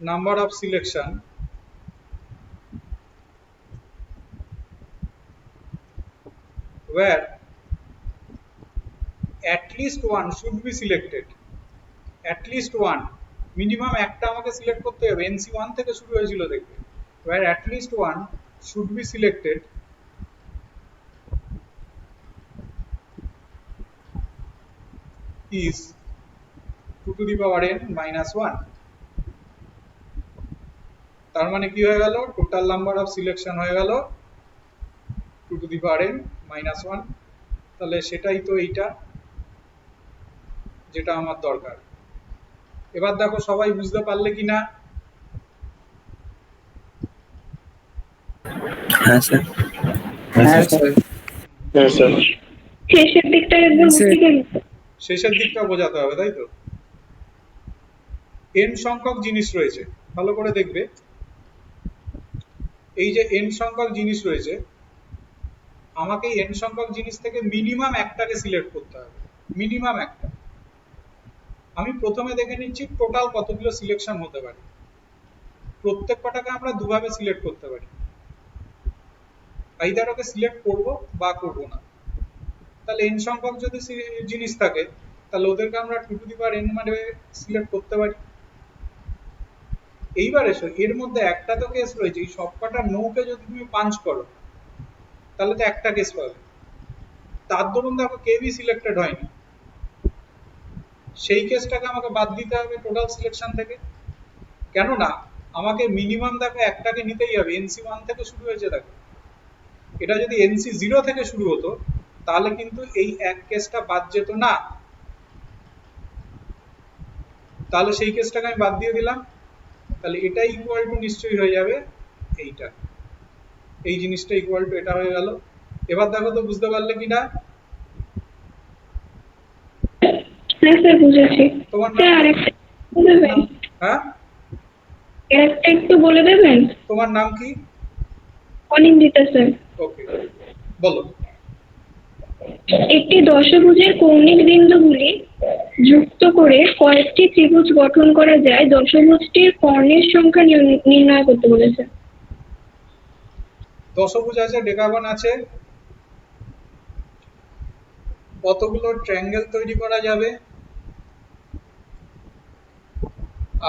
number of selection where at least one should be selected, at least one, minimum একটা আমাকে select করতে হবে। NC 1 থেকে শুরু হয়েছিল দেখবে, where at least one should be selected is 2 to the power n -1। তার মানে কি হয়ে গেল? টোটাল নাম্বার অফ সিলেকশন হয়ে গেল 2 to the power n -1। তাহলে সেটাই তো এইটা যেটা আমার দরকার। এবার দেখো সবাই বুঝতে পারলে কিনা? হ্যাঁ স্যার। হ্যাঁ স্যার। শেষের দিকটা একদম বুঝতে গেল। শেষের দিকটা বোঝাতে হবে, তাই তো? n সংখ্যক জিনিস রয়েছে, ভালো করে দেখবে। এই যে n সংখ্যক জিনিস রয়েছে, আমাকে n সংখ্যক জিনিস থেকে মিনিমাম একটাকে সিলেক্ট করতে হবে, মিনিমাম একটা। আমি প্রথমে দেখে নিচ্ছি টোটাল কতগুলো সিলেকশন হতে পারে। প্রত্যেক কটাকে আমরা দুভাবে সিলেক্ট করতে পারি, আইদার ওকে সিলেক্ট করব বা করব না। তাহলে n সংখ্যক যদি জিনিস থাকে, তাহলে ওদেরকে আমরা 2 টু দি পাওয়ার n মানে সিলেক্ট করতে পারি। এইবার এসো, এর মধ্যে একটা তো কেস রয়েছে, এই সবকটা নোকে যদি তুমি পাঞ্চ করো তাহলে তো একটা কেস পাবে। তার দরুন দেখো কেবি সিলেক্টেড হয়নি, সেই কেসটাকে আমাকে বাদ দিতে হবে টোটাল সিলেকশন থেকে। কেননা আমাকে মিনিমাম দেখো একটাকে নিতেই হবে। NC 1 থেকে শুরু হয়েছে দেখো, এটা যদি NC 0 থেকে শুরু হতো তাহলে কিন্তু এই এক কেসটা বাদ যেত না। তাহলে সেই কেসটাকে আমি বাদ দিয়ে দিলাম। তাহলে এটা ইকুয়াল টু নিশ্চয়ই হয়ে যাবে এইটা, এই জিনিসটা ইকুয়াল টু এটা হয়ে গেল। এবার দেখো তো বুঝতে পারলে কিনা? হ্যাঁ স্যার বুঝেছি। তোমার স্যার নাম? আরেকটা বলে দেবেন? হ্যাঁ, আরেকটা একটু বলে দেবেন? তোমার নাম কি? অনিন্দিতা স্যার। ওকে, বলো। একটি দশভুজের কৌণিক বিন্দুগুলি যুক্ত করে কয়েকটি ত্রিভুজ গঠন করা যায়। দশভুজটির কর্ণের সংখ্যা নির্ণয় করতে বলেছে। দশভুজ আছে, ডেকাগন আছে, কতগুলো ট্রায়াঙ্গেল তৈরি করা যাবে,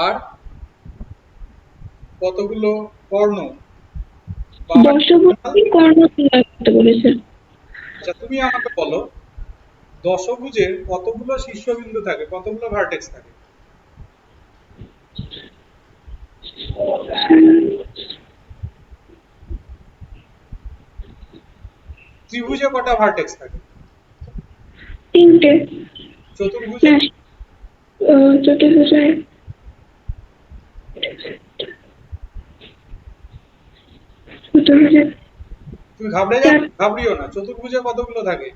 আর কতগুলো কর্ণ দশভুজটির কর্ণ নির্ণয় করতে বলেছে। আচ্ছা, তুমি আমাকে বলো দশভুজের কতগুলো শীর্ষবিন্দু থাকে, কতগুলো ভার্টেক্স থাকে? ত্রিভুজে কটা ভার্টেক্স থাকে? 3টে। চতুর্ভুজে? না, চতুর্ভুজায় চতুর্ভুজে তুমি ঘাবড়িও না, চতুর্ভুজে কতগুলো থাকে?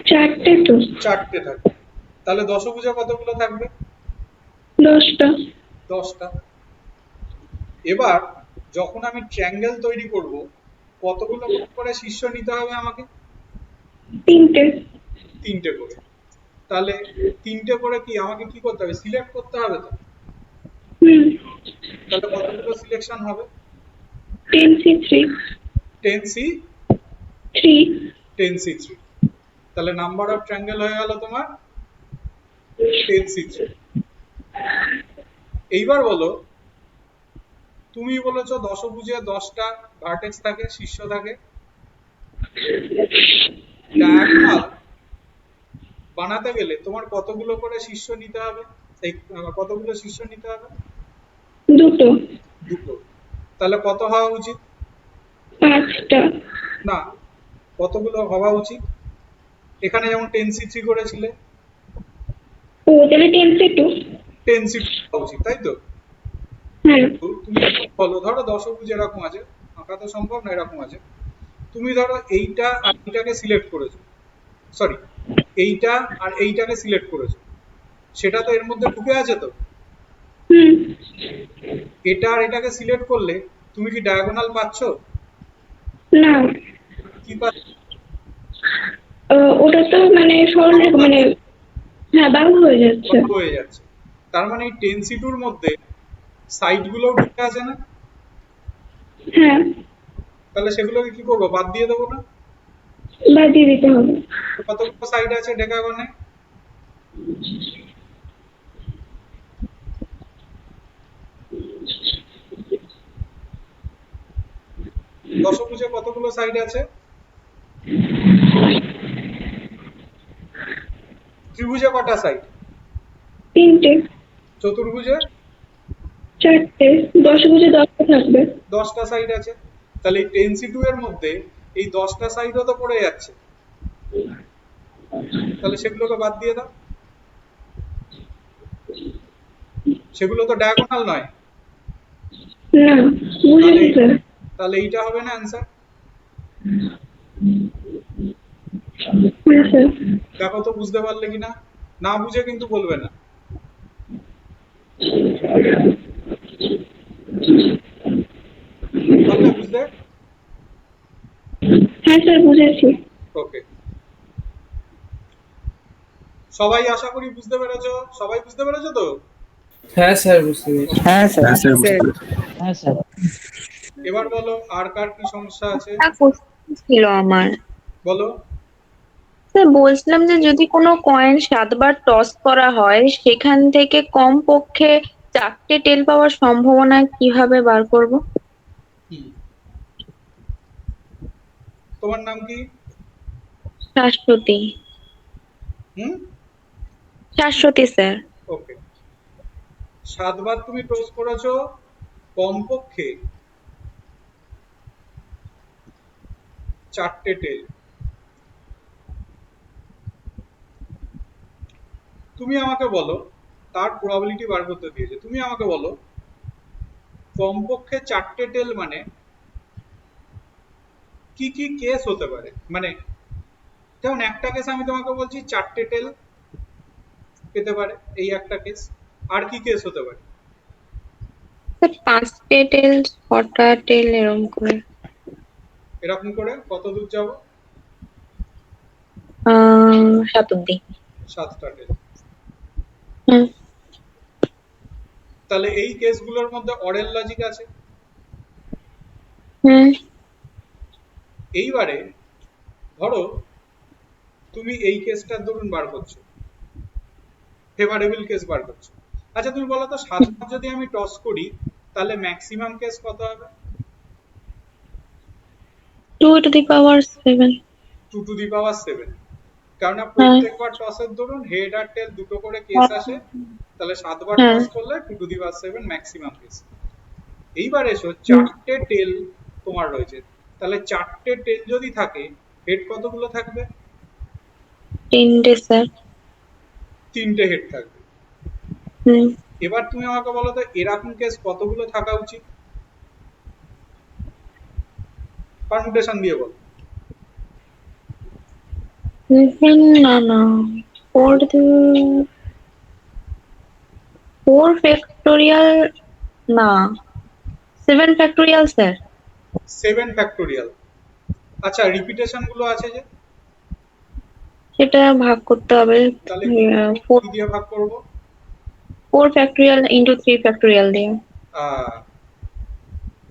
4টে তো। 4টে থাকে। তাহলে দশভুজে কতগুলো থাকবে? 10টা। 10টা। এবার যখন আমি ট্রায়াঙ্গেল তৈরি করব, কতগুলো করে শীর্ষ নিতে হবে আমাকে? 3টে। 3টে করে। তাহলে 3টে করে কি আমাকে কি করতে হবে? সিলেক্ট করতে হবে তো। তাহলে কতগুলো সিলেকশন হবে? 10C3। 10C3। 10C3। তাহলে নাম্বার অফ ট্রায়াঙ্গেল হয়ে গেল তোমার 10C3। এইবার বলো, তুমি বলেছো দশভুজে 10টা ভার্টেক্স থাকে, শীর্ষ থাকে। ডায়াগোনাল বানাতে গেলে তোমার কতগুলো করে শীর্ষ নিতে হবে? কতগুলো শীর্ষ নিতে হবে? 2টো। 2টো। তাহলে কত হওয়া উচিত? 5টা। না, কতগুলো হওয়া উচিত? এখানে যেমন 10C3 করেছিলে, ও তাহলে 10C2। 10C2 হওয়া উচিত, তাই তো? হ্যাঁ। তুমি বলো, ধরো দশভুজ এরকম আছে, আঁকা তো সম্ভব না, এরকম আছে। তুমি ধরো এইটা আর এইটাকে সিলেক্ট করেছো, সরি এইটা আর এইটাকে সিলেক্ট করেছো, সেটা তো এর মধ্যে ঢুকে আছে তো। এটা আর এটাকে সিলেক্ট করলে তুমি কি ডায়াগোনাল পাচ্ছ? না, কি পাচ্ছ? ওটা তো মানে সরল মানে হ্যাঁ বাহু হয়ে যাচ্ছে। বাহু হয়ে যাচ্ছে। তার মানে এই 10C2 এর মধ্যে সাইড গুলো ঢুকে আছে না? হ্যাঁ। তাহলে সেগুলোকে কি করবো? বাদ দিয়ে দেবো না? বাদ দিয়ে দিতে হবে। কতগুলো সাইড আছে ডেকাগনে? দশভুজে কতগুলো সাইড আছে? ত্রিভুজে কটা সাইড? 3টে। চতুর্ভুজে? 4টে। দশভুজে 10টা থাকবে। 10টা সাইড আছে। তাহলে এই 10C2 এর মধ্যে এই 10টা সাইডও তো পড়ে যাচ্ছে, তাহলে সেগুলোকে বাদ দিয়ে দাও। সেগুলো তো ডায়াগোনাল নয়। না, বুঝেছি স্যার। তাহলে এইটা হবে না অ্যান্সার? হ্যাঁ স্যার। দেখো তো বুঝতে পারলে কিনা, না বুঝে কিন্তু বলবে না। পারলে বুঝতে? হ্যাঁ স্যার বুঝেছি। ওকে, সবাই আশা করি বুঝতে পেরেছো। সবাই বুঝতে পেরেছো তো? হ্যাঁ স্যার বুঝতে পেরেছি। হ্যাঁ স্যার। হ্যাঁ স্যার, বুঝতে পেরেছি। হ্যাঁ স্যার। এবার বলো আর কার কি সমস্যা আছে? একটা কোশ্চেন ছিল আমার। বলো। স্যার বলছিলাম যে যদি কোনো কয়েন 7বার টস করা হয় সেখান থেকে কমপক্ষে 4টে টেল পাওয়ার সম্ভাবনা কিভাবে বার করব? তোমার নাম কি? শাশ্বতী। শাশ্বতী স্যার। ওকে, 7বার তুমি টস করেছো, কমপক্ষে 4টে টেল। তুমি আমাকে বলো, তার প্রবাবিলিটি বার করতে দিয়েছে, তুমি আমাকে বলো কমপক্ষে 4টে টেল মানে কি কি কেস হতে পারে? মানে যেমন একটা কেস আমি তোমাকে বলছি 4টে টেল পেতে পারে, এই একটা কেস। আর কি কেস হতে পারে? স্যার 5টে টেল, 6টা টেল এরকম করে। এরকম করে কত দূর যাব? 7 অব্দি। 7টা টেল। হুম। তাহলে এই কেসগুলোর মধ্যে অরেল লজিক আছে। হুম। এইবারে ধরো তুমি এই কেসটার ধরুন বার করছো, ফেভারেবল কেস বার করছো। আচ্ছা তুমি বলো তো 7বার যদি আমি টস করি তাহলে ম্যাক্সিমাম কেস কত হবে? 2 to the power 7। 2 to the power 7। কারণ প্রত্যেকবার টসের ধরুন হেড আর টেল দুটো করে কেস আসে, তাহলে 7বার টস করলে 2 to the power 7 maximum case. এইবার এসো চারটে টেল তোমার রয়েছে, তাহলে চারটে টেল যদি থাকে হেড কতগুলো থাকবে? 3টে স্যার। তিনটে হেড থাকবে। হুম। এবার তুমি আমাকে বলো তো এরকম কেস কতগুলো থাকা উচিত? পারমুটেশন দিয়ে বলো। না না, 4 ফ্যাক্টোরিয়াল না, 7 ফ্যাক্টোরিয়াল স্যার। 7 ফ্যাক্টোরিয়াল। আচ্ছা রিপিটেশন গুলো আছে যে, সেটা ভাগ করতে হবে। তাহলে কি করবো? কি দিয়ে ভাগ করব? 4 ফ্যাক্টোরিয়াল ইন্টু 3 ফ্যাক্টোরিয়াল দিয়ে।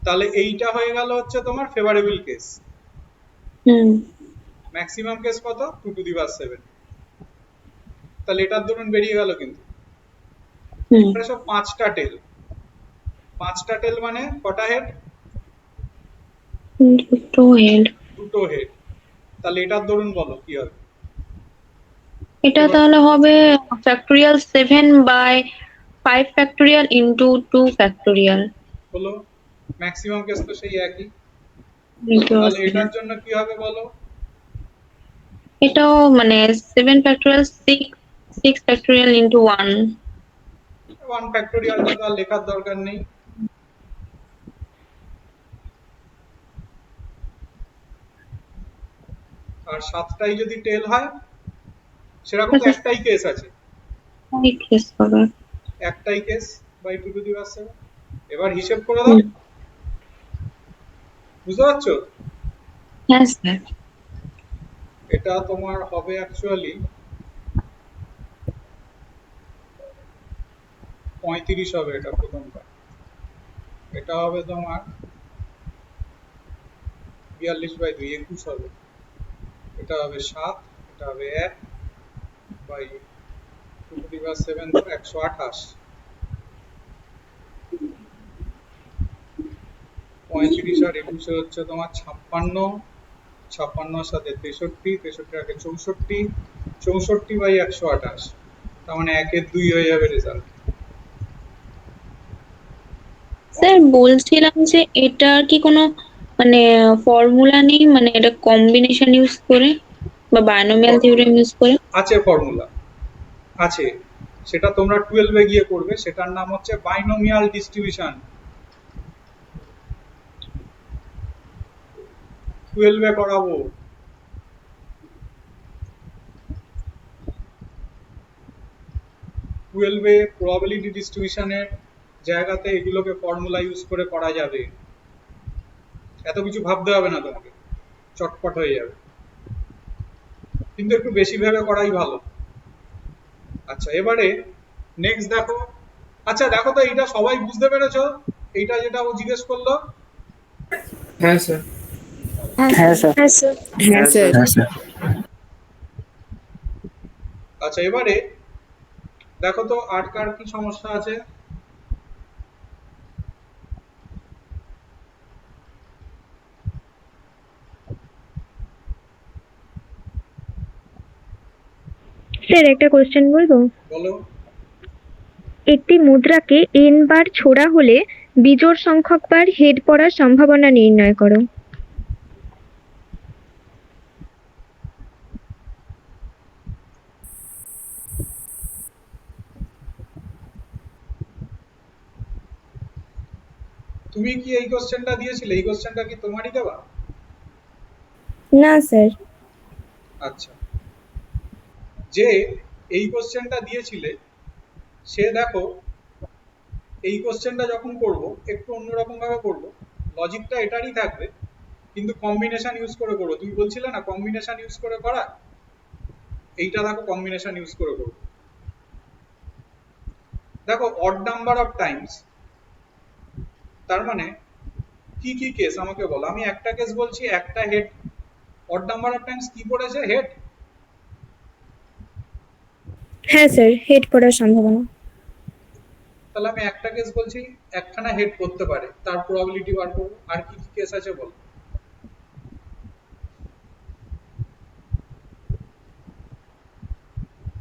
তাহলে এইটা হয়ে গেল হচ্ছে তোমার ফেভারেবল কেস। হুম। ম্যাক্সিমাম কেস কত? 2 টু দি পাওয়ার 7। তাহলে এটার ধরুন বেরিয়ে গেল কিন্তু। হুম। এবার সব 5টা টেল। 5টা টেল মানে কটা হেড? দুটো হেড। দুটো হেড। তাহলে এটার ধরুন বলো কি হবে? এটা তাহলে হবে factorial 7 by 5 factorial into 2 factorial. হলো ম্যাক্সিমাম কেস তো সেই একই। তাহলে এটার জন্য কি হবে বলো? এটাও মানে 7 ফ্যাক্টোরিয়াল 6 ফ্যাক্টোরিয়াল ইন্টু 1। 1 ফ্যাক্টোরিয়ালটা তো আর লেখার দরকার নেই। আর 7টাই যদি টেল হয় সেরকম তো একটাই কেস আছে। একটাই কেস বাই 2 টু দি পাওয়ার 7। এবার হিসাব করে দাও। বুঝতে পারছো? হ্যাঁ স্যার। এটা তোমার হবে অ্যাকচুয়ালি 35 হবে এটা প্রথমটা। এটা হবে তোমার 42/2 21 হবে। এটা হবে 7, এটা হবে 1 বাই 2 টু দি পাওয়ার 7 তো 128। 35 আর 21 হচ্ছে তোমার 56, 56 সাথে 63, 63 আগে 64, 64/128। তার মানে 1-এর 2 হয়ে যাবে রেজাল্ট। স্যার বলছিলাম যে এটার কি কোনো মানে ফর্মুলা নেই, মানে এটা কম্বিনেশন ইউজ করে বা বাইনোমিয়াল থিওরেম ইউজ করে? আছে ফর্মুলা আছে, সেটা তোমরা 12 এ গিয়ে করবে। সেটার নাম হচ্ছে বাইনোমিয়াল ডিস্ট্রিবিউশন। 12 এ করাবো। 12 এ প্রবাবিলিটি ডিস্ট্রিবিউশনের জায়গাতে এগুলোকে ফর্মুলা ইউজ করে করা যাবে। এত কিছু ভাবতে হবে না তোমাকে, চটপট হয়ে যাবে, কিন্তু একটু বেশি ভেবে করাই ভালো। আচ্ছা এবারে নেক্সট দেখো। আচ্ছা দেখো তো এইটা সবাই বুঝতে পেরেছো? এইটা যেটা ও জিজ্ঞেস করলো। হ্যাঁ স্যার। হ্যাঁ স্যার। হ্যাঁ স্যার। হ্যাঁ স্যার। হ্যাঁ স্যার। আচ্ছা এবারে দেখো তো আর কার কি সমস্যা আছে। স্যার একটা কোশ্চেন বলবো? বলো। একটি মুদ্রাকে n বার ছোড়া হলে বিজোড় সংখ্যক বার হেড পড়ার সম্ভাবনা নির্ণয় করো। তুমি কি এই কোশ্চেনটা দিয়েছিলে? এই কোশ্চেনটা কি তোমারই দেওয়া? না স্যার। আচ্ছা, যে এই কোশ্চেনটা দিয়েছিলে সে দেখো এই কোশ্চেনটা যখন করব একটু অন্যরকম ভাবে করব। লজিকটা এটারই থাকবে কিন্তু কম্বিনেশন ইউজ করে করবো। তুমি বলছিলে না কম্বিনেশন ইউজ করে করা, এইটা দেখো কম্বিনেশন ইউজ করে করবো। দেখো অড নাম্বার অফ টাইমস, তার মানে কি কি কেস আমাকে বলো। আমি একটা কেস বলছি, একটা head. Odd number of Times কি পড়েছে? হেড। হ্যাঁ স্যার, হেড পড়ার সম্ভাবনা। তাহলে আমি একটা কেস বলছি একখানা হেড করতে পারে, তার প্রবাবিলিটি বার করবো। আর কি কি কেস আছে বলো।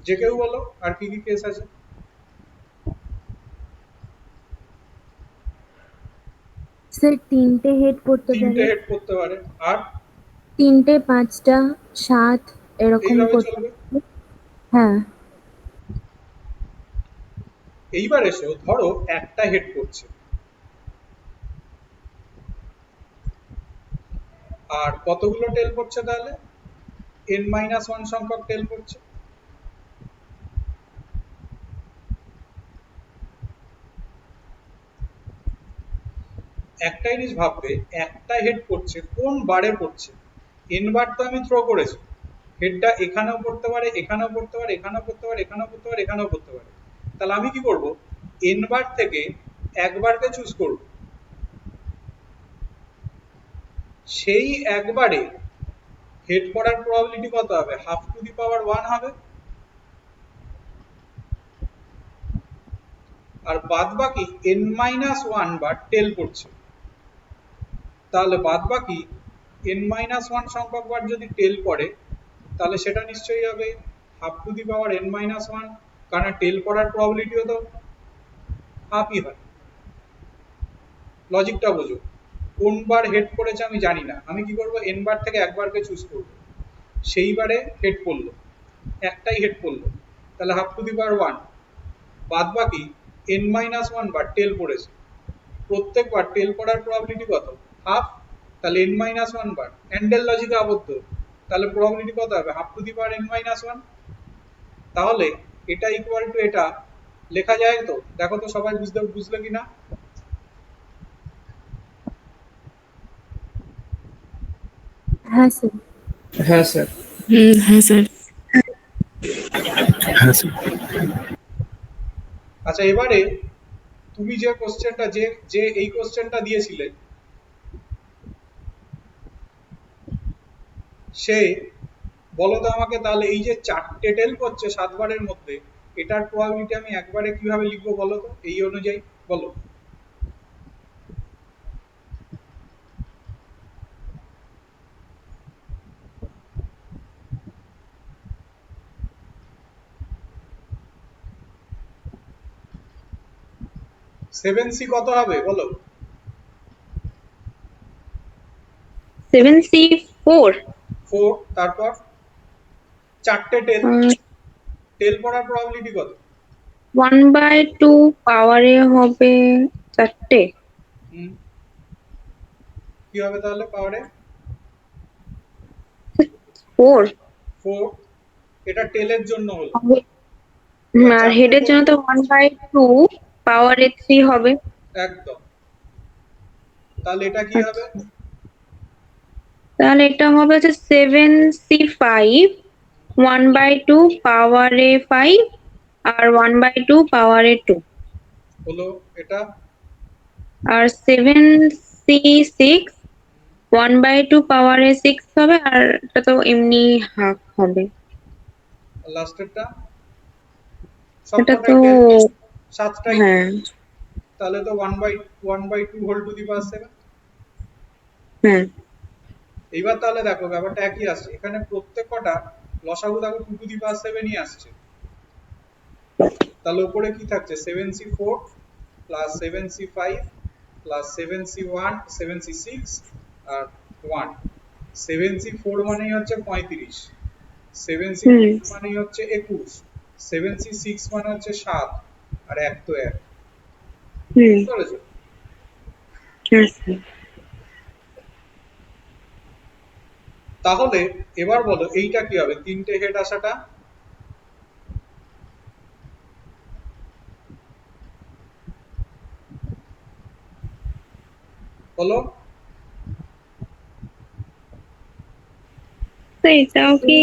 যে কেউ বলো আর কি কি কেস আছে। স্যার 3টে হেড পড়তে তিনটে পারে, হেড করতে পারে, আর 3টে 5টা 7 এরকম এইভাবে করতে চলবে। পারে। হ্যাঁ এইবার এসো ধরো একটা হেড করছে, আর কতগুলো টেল করছে তাহলে? n-1 সংখ্যক টেল করছে। একটা জিনিস ভাববে, একটা হেড করছে কোন বারে করছে? n বার তো আমি থ্রো করেছি, হেডটা এখানেও পড়তে পারে, এখানেও পড়তে পারে, এখানেও পড়তে পারে, এখানেও পড়তে পারে, এখানেও পড়তে পারে। তাহলে আমি কি করব? n বার থেকে একবারকে চুজ করব, সেই একবারে হেড করার প্রবাবিলিটি কত হবে? ½ হবে। আর বাদ বাকি n-1 বার টেল করছে, তাহলে বাদ বাকি n-1 সংখ্যক বার যদি টেল করে, তাহলে সেটা নিশ্চয়ই হবে ½ n-1, কারণ টেল করার প্রবাবিলিটিও তো হাফই হয়। লজিকটা বোঝো, কোন বার হেড করেছে আমি জানি না, আমি কি করব? n বার থেকে একবারকে চুজ করব, সেইবারে হেড করলো, একটাই হেড করলো, তাহলে ½ বাদ বাকি n-1 বার টেল করেছে, প্রত্যেকবার টেল করার প্রবাবিলিটি কত? হাফ। তাহলে n-1 বার অ্যান্ডেল লজিকে আবদ্ধ, তাহলে প্রবাবিলিটি কত হবে? ½ তাহলে এটা ইকুয়াল টু এটা লেখা যায় তো? দেখো তো সবাই বুঝলে কিনা? হ্যাঁ স্যার। হ্যাঁ স্যার। হ্যাঁ স্যার। হ্যাঁ স্যার। আচ্ছা, এবারে তুমি যে কোশ্চেনটা যে এই কোশ্চেনটা দিয়েছিলে, সে বলো তো আমাকে, তাহলে এই যে 4টে টেল করছে 7 বারের মধ্যে, এটার প্রবাবিলিটি আমি একবারে কিভাবে লিখবো বলো তো, এই অনুযায়ী বলো। সেভেন সি কত হবে বলো? 7C4 4, তারপর 4টে টেল করার প্রবাবিলিটি কত? 1/2 পাওয়ারে হবে 4টে। কি হবে তাহলে পাওয়ারে? 4 4। এটা টেলের জন্য হলো। আর হেডের জন্য তো 1/2 পাওয়ারে 3 হবে। একদম। তাহলে এটা কি হবে? তাহলে এটা হবে হচ্ছে 7C5 1/2 পাওয়ারে 5 আর 1/2 পাওয়ারে 2। হলো এটা। আর 7C6 1/2 পাওয়ারে 6 হবে, আর এটা তো এমনি হাফ হবে। লাস্টেরটা এটা সবকটাই তো টেল, 7টাই। হ্যাঁ তাহলে তো 1/2 হোল টু দি পাওয়ার 7। হ্যাঁ এইবার তাহলে দেখো ব্যাপারটা একই আসছে, এখানে প্রত্যেক কটা লসাগু দেখো 2 টু দি পাওয়ার 7ই আসছে। তাহলে উপরে কি থাকছে? 7C4 plus 7C5 plus 7C1 7C6 আর 1। 7C4 মানেই হচ্ছে 35, 7C5 মানেই হচ্ছে 21, 7C6 মানে হচ্ছে 7, আর 1 তো 1। বুঝতে পেরেছো? তাহলে এবার বলো এইটা কি হবে? 3টে হেড আসাটা বলো। তো এটাও কি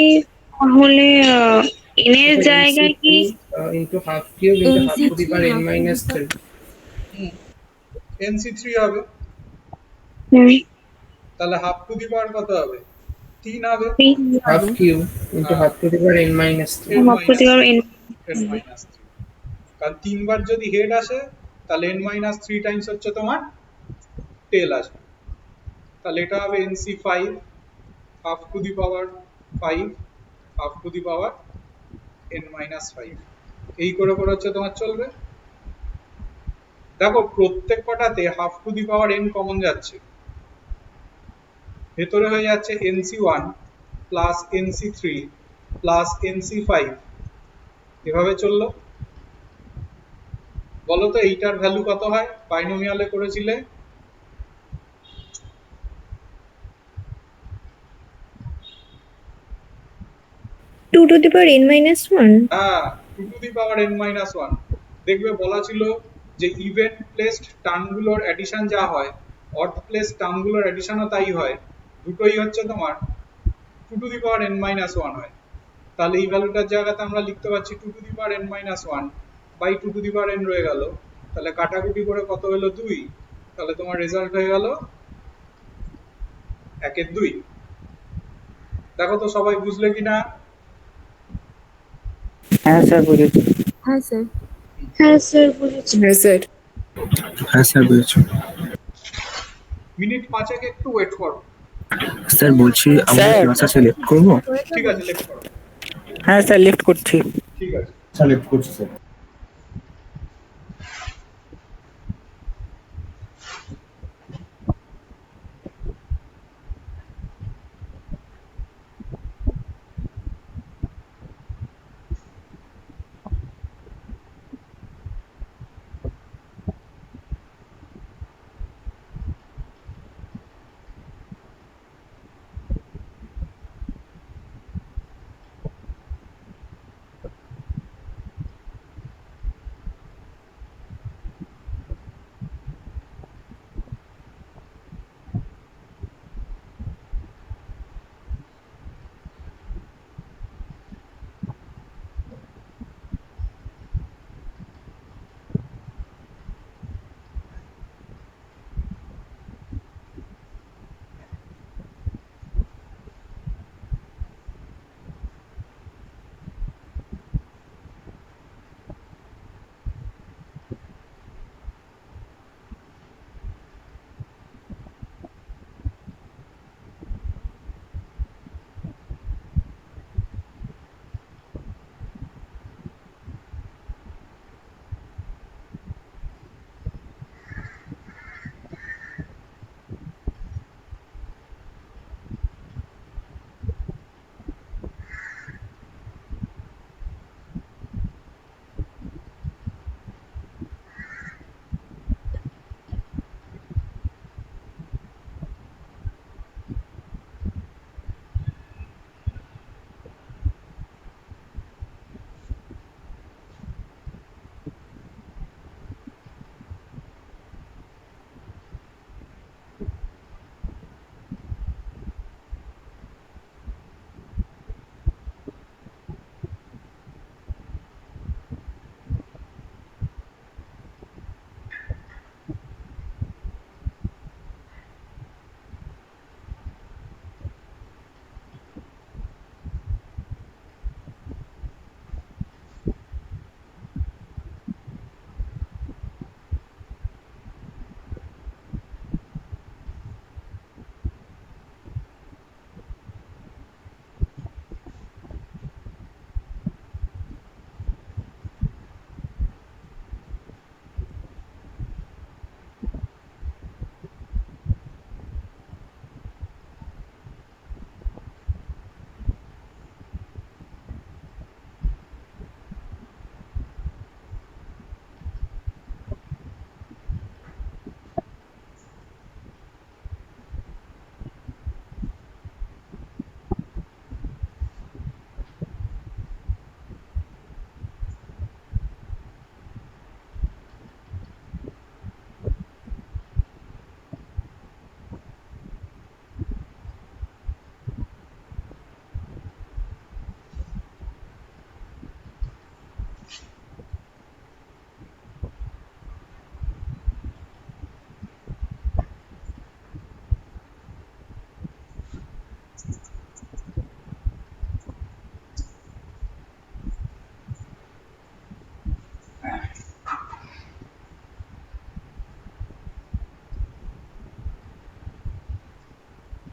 তাহলে n এর জায়গায় কি into half cube into half to the power n-3। NC3 হবে। তাহলে হাফ টু দি পাওয়ার কত হবে? 3 হবে। Half cube into half to the power n-3। n-3, কারণ 3 বার যদি হেড আসে তাহলে n-3 টাইমস হচ্ছে তোমার টেল আসবে। তাহলে এটা হবে NC5 half to the power 5 half to the power n-5। এই করে করে হচ্ছে তোমার চলবে। দেখো প্রত্যেক কটাতে half to the power n common যাচ্ছে, ভেতরে হয়ে যাচ্ছে nc1 plus nc3 plus nc5, এভাবে চললো। বলো তো এইটার ভ্যালু কত হয় বাইনোমিয়ালে করেছিলে? 2 to the power n minus 1. হ্যাঁ, 2 to the power n minus 1। দেখবে বলা ছিল যে ইভেন্ট প্লেসড টার্মগুলোর অ্যাডিশন যা হয়, অর্থ প্লেসড টার্মগুলোর অ্যাডিশনও তাই হয়, দুটোই হচ্ছে তোমার 2 to the power n minus 1 হয়। তাহলে এই ভ্যালুটার জায়গাতে আমরা লিখতে পারছি 2 to the power n minus 1 by 2 to the power n রয়ে গেল, তাহলে কাটাকুটি করে কত হলো 2, তাহলে তোমার রেজাল্ট হয়ে গেল 1/2। দেখো তো সবাই বুঝলে কিনা? হ্যাঁ স্যার বুঝেছি। হ্যাঁ স্যার। হ্যাঁ স্যার বুঝেছি। হ্যাঁ স্যার। হ্যাঁ স্যার বুঝেছি। মিনিট 5 একটু ওয়েট করো। স্যার বলছি আমরা স্যার। ক্লাস আছে লেফট করবো? ঠিক আছে, লেফট করো। হ্যাঁ স্যার লিফট করছি। ঠিক আছে। সিলেক্ট করছি স্যার।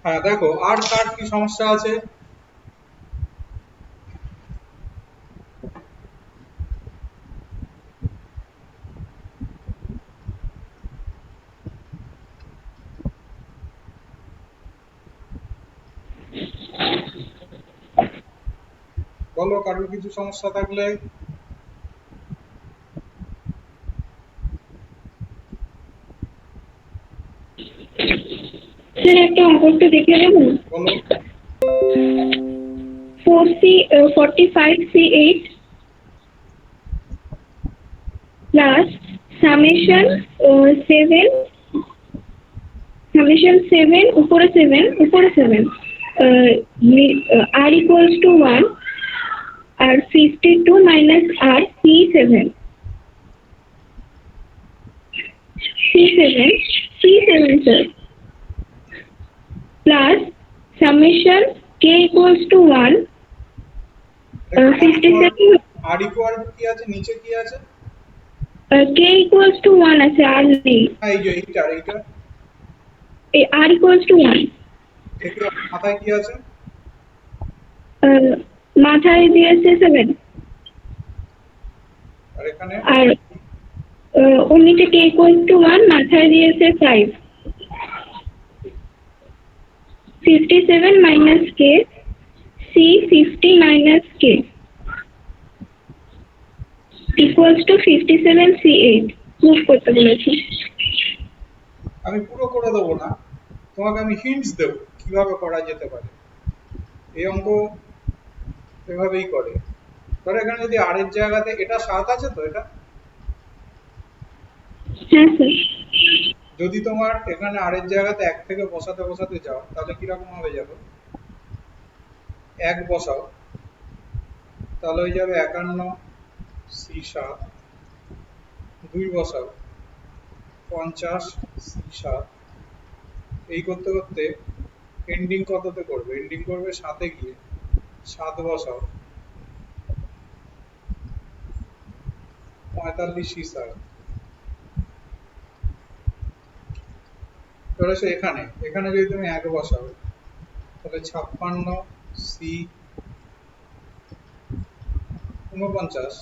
হ্যাঁ দেখো আর কার কি সমস্যা আছে? বলো কারোর কিছু সমস্যা থাকলে। স্যার একটা অঙ্কটা দেখে নেবো। বলো। 45C8 plus summation 7 উপরে 7 r equals to 1 আর 52 minus r C7 sir plus summation k equals to 1 57 আর ইকুয়াল টু কি আছে, নিচে কি আছে? k equals to 1 আছে, আর নেই। এই যে এইটা এই r equals to 1 থেকে মাথায় কি আছে? মাথায় দিয়েছে 7 আর এখানে আর ওনিতে k equals to 1 মাথায় দিয়েছে 5। 57 minus k c 50 minus k equals to 57 C8 proof করতে বলেছি। আমি পুরো করে দেবো না, তোমাকে আমি হিন্টস দেবো কিভাবে করা যেতে পারে। এই অঙ্ক এভাবেই করে। ধরো এখানে যদি আর এর জায়গাতে এটা 7 আছে, তো এটা হ্যাঁ স্যার। যদি তোমার এখানে আর এর জায়গাতে 1 থেকে বসাতে বসাতে যাও, তাহলে কিরকম হবে যাবে? 1 বসাও, তাহলে হয়ে যাবে 51 C7। 2 বসাও 50 C7। এই করতে করতে এন্ডিং কততে করবে? এন্ডিং করবে 7 এ গিয়ে। 7 বসাও 45 C7। তাহলে সে এখানে যদি তুমি 1 বসাও, তাহলে 56 C49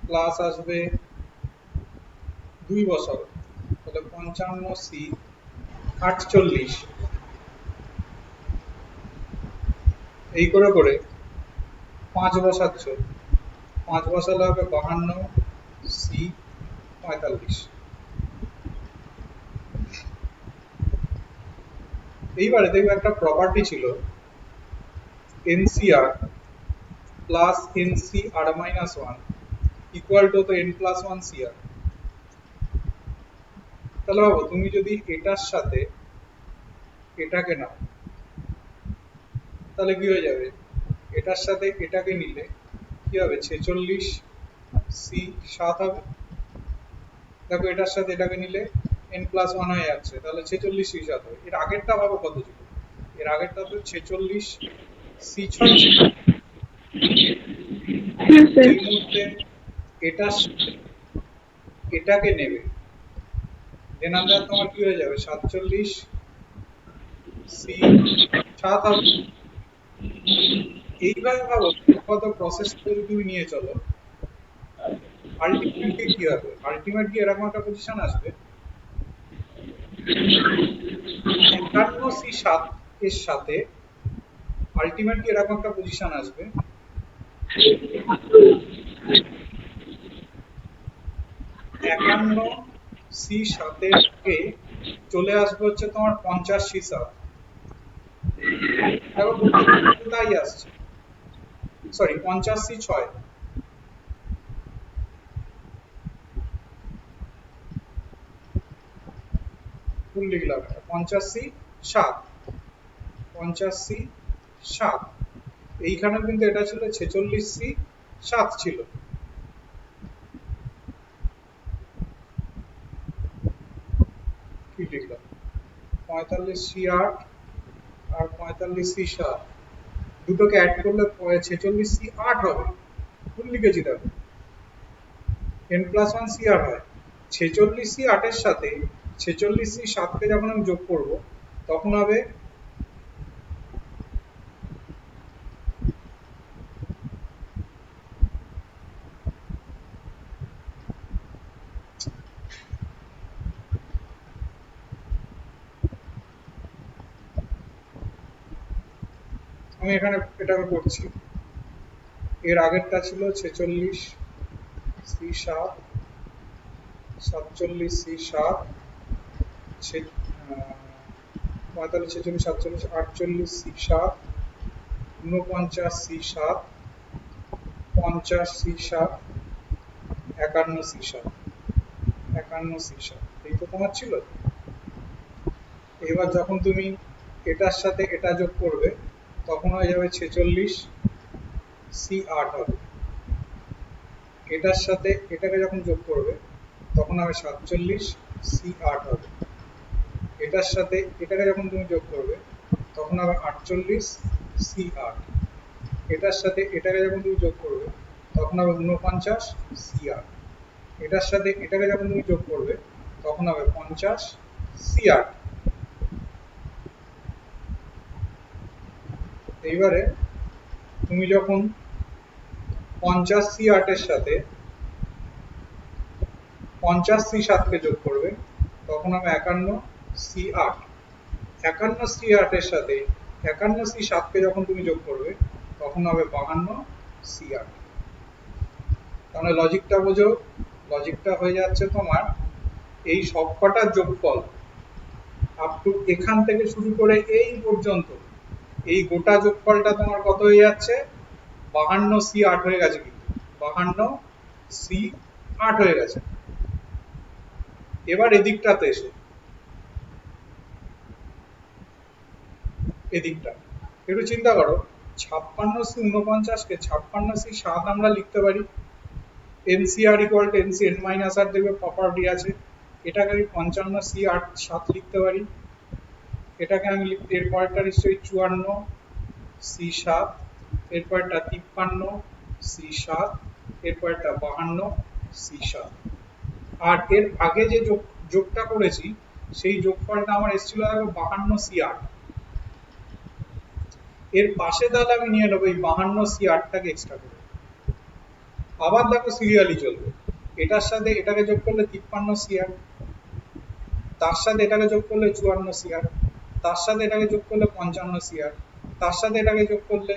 প্লাস আসবে 2 বসাও, তাহলে 55 C48। এই করে করে 5 বসাচ্ছ, 5 বসালে হবে 52 C45। এইবারে দেখবে একটা প্রপার্টি ছিল NCR plus NCR minus 1 equal to n plus 1 CR। তাহলে ভাবো তুমি যদি এটার সাথে এটাকে নাও, তাহলে কি হয়ে যাবে? এটার সাথে এটাকে নিলে কি হবে? 46 C7 হবে। দেখো এটার সাথে এটাকে নিলে n plus 1 হয়ে যাচ্ছে, তাহলে 46 C7 হবে। এর আগেরটা ভাবো কত ছিল? এর আগেরটা তো 46 C6 ছিল। এই মুহূর্তে এটাকে নেবে, দেন আমরা তোমার কি হয়ে যাবে? 47 C7 হবে। এইভাবে ভাবো কত প্রসেস করে তুমি নিয়ে চলো, আলটিমেটলি কি হবে? আলটিমেটলি এরকম একটা পজিশন আসবে 51 C7 এর সাথে আলটিমেটলি এরকম একটা পজিশন আসবে 51 C7 কে চলে আসবে হচ্ছে তোমার 50 C7। দেখো তাই আসছে, সরি 50 C6। ভুল লিখলাম, 50 C7। 50 C7 এইখানে কিন্তু এটা ছিল 46 C7 ছিল। কি লিখলাম? 45 C8 আর 45 C7 দুটোকে অ্যাড করলে 46 C8 হবে। ভুল লিখেছি দেখো, n plus 1 CR হয়। 46 C8 এর সাথে 46 C7 কে যখন আমি যোগ করব, তখন হবে আমি এখানে এটাকে করছি এর আগেরটা ছিল 46 C7, 47 C7, 45 46 47 48 C7, 49 C7, 50 C7, 51 C7, 51 C7, এই তো তোমার ছিল। এবার যখন তুমি এটার সাথে এটা যোগ করবে তখন হয়ে যাবে 46 C8 হবে। এটার সাথে এটাকে যখন যোগ করবে তখন হবে 47 C8 হবে। এটার সাথে এটাকে যখন তুমি যোগ করবে তখন হবে 48 C8। এটার সাথে এটাকে যখন তুমি যোগ করবে তখন হবে 49 C8। এটার সাথে এটাকে যখন তুমি যোগ করবে তখন হবে 50 C8। এইবারে তুমি যখন 50 C8 এর সাথে 50 C7 কে যোগ করবে তখন হবে 51 C8। 51 C8 এর সাথে 51 C7 কে যখন তুমি যোগ করবে তখন হবে 52 C8। তাহলে লজিকটা বোঝো, লজিকটা হয়ে যাচ্ছে তোমার এই সবকটার যোগফল আপ টু এখান থেকে শুরু করে এই পর্যন্ত এই গোটা যোগফলটা তোমার কত হয়ে যাচ্ছে 52 C8 হয়ে গেছে। কিন্তু 52 C8 হয়ে গেছে। এবার এদিকটাতে এসো, এদিকটা একটু চিন্তা করো, 56 C49 কে 56 C7 আমরা লিখতে পারি। NCR equal to NC n minus r দেখবে প্রপার্টি আছে। এটাকে আমি 55 C8 7 লিখতে পারি। এটাকে আমি এর পরেরটা নিশ্চয়ই 54 C7, এর পরেরটা 53 C7, এর পরেরটা 52 C7। আর এর আগে যে যোগটা করেছি সেই যোগফলটা আমার এসেছিল দেখো 52 C8। এর পাশে তাহলে আমি নিয়ে নেবো এই 52 C8টাকে এক্সট্রা করে। আবার দেখো সিরিয়ালি চলবে, এটার সাথে এটাকে যোগ করলে 53 C8, তার সাথে এটাকে যোগ করলে 54 C8, তার সাথে এটাকে যোগ করলে 55 C8, তার সাথে এটাকে যোগ করলে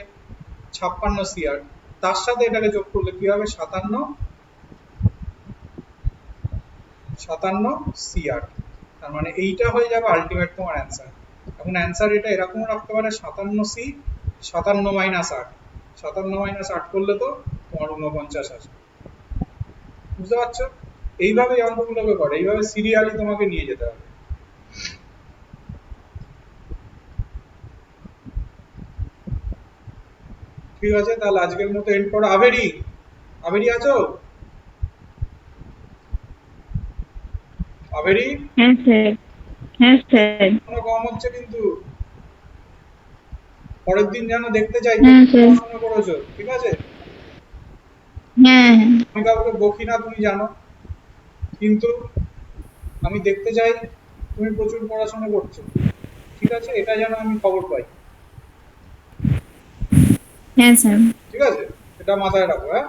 56 C8, তার সাথে এটাকে যোগ করলে কি হবে 57 C8। তার মানে এইটা হয়ে যাবে আলটিমেট তোমার অ্যান্সার। এখন অ্যান্সার এটা এরকম রাখতে পারে 57 C 57 মাইনাস 8, 57 মাইনাস 8 করলে তো তোমার 49 আসে। বুঝতে পারছো? এইভাবে অঙ্কগুলোকে করে, এইভাবে সিরিয়ালি তোমাকে নিয়ে যেতে হবে। ঠিক আছে, তাহলে আজকের মতো এন্ড করো। আবেরি, আবেরি আছো? আবেরি? হ্যাঁ স্যার, হ্যাঁ স্যার, কোনো কম হচ্ছে কিন্তু। পরের দিন যেন দেখতে চাই হ্যাঁ স্যার, পড়াশোনা করেছো, ঠিক আছে? হ্যাঁ আমি কাউকে বকি না, তুমি জানো, কিন্তু আমি দেখতে চাই তুমি প্রচুর পড়াশোনা করছো, ঠিক আছে? এটা যেন আমি খবর পাই, হ্যাঁ স্যার। ঠিক আছে? এটা মাথায় রাখো। হ্যাঁ,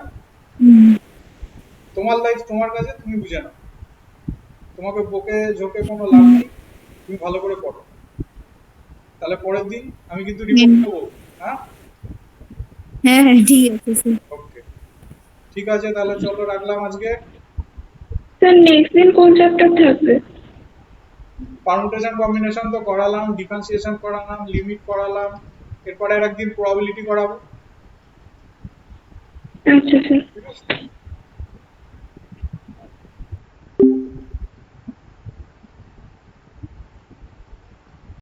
তোমার লাইফ তোমার কাছে, তুমি বুঝে নাও। তোমাকে বকে ঝোঁকে কোনো লাভ নেই, তুমি ভালো করে পড়ো। তাহলে পরের দিন আমি কিন্তু রিপোর্ট দেবো। হ্যাঁ হ্যাঁ হ্যাঁ ঠিক আছে স্যার। ওকে, ঠিক আছে, তাহলে চলো রাখলাম আজকে। স্যার নেক্সট দিন কোন চ্যাপ্টার থাকবে? পারমুটেশন কম্বিনেশন তো করালাম, ডিফারেন্সিয়েশন করালাম, লিমিট করালাম, এরপরে আর একদিন প্রবাবিলিটি করাবো। আচ্ছা স্যার। ঠিক আছে?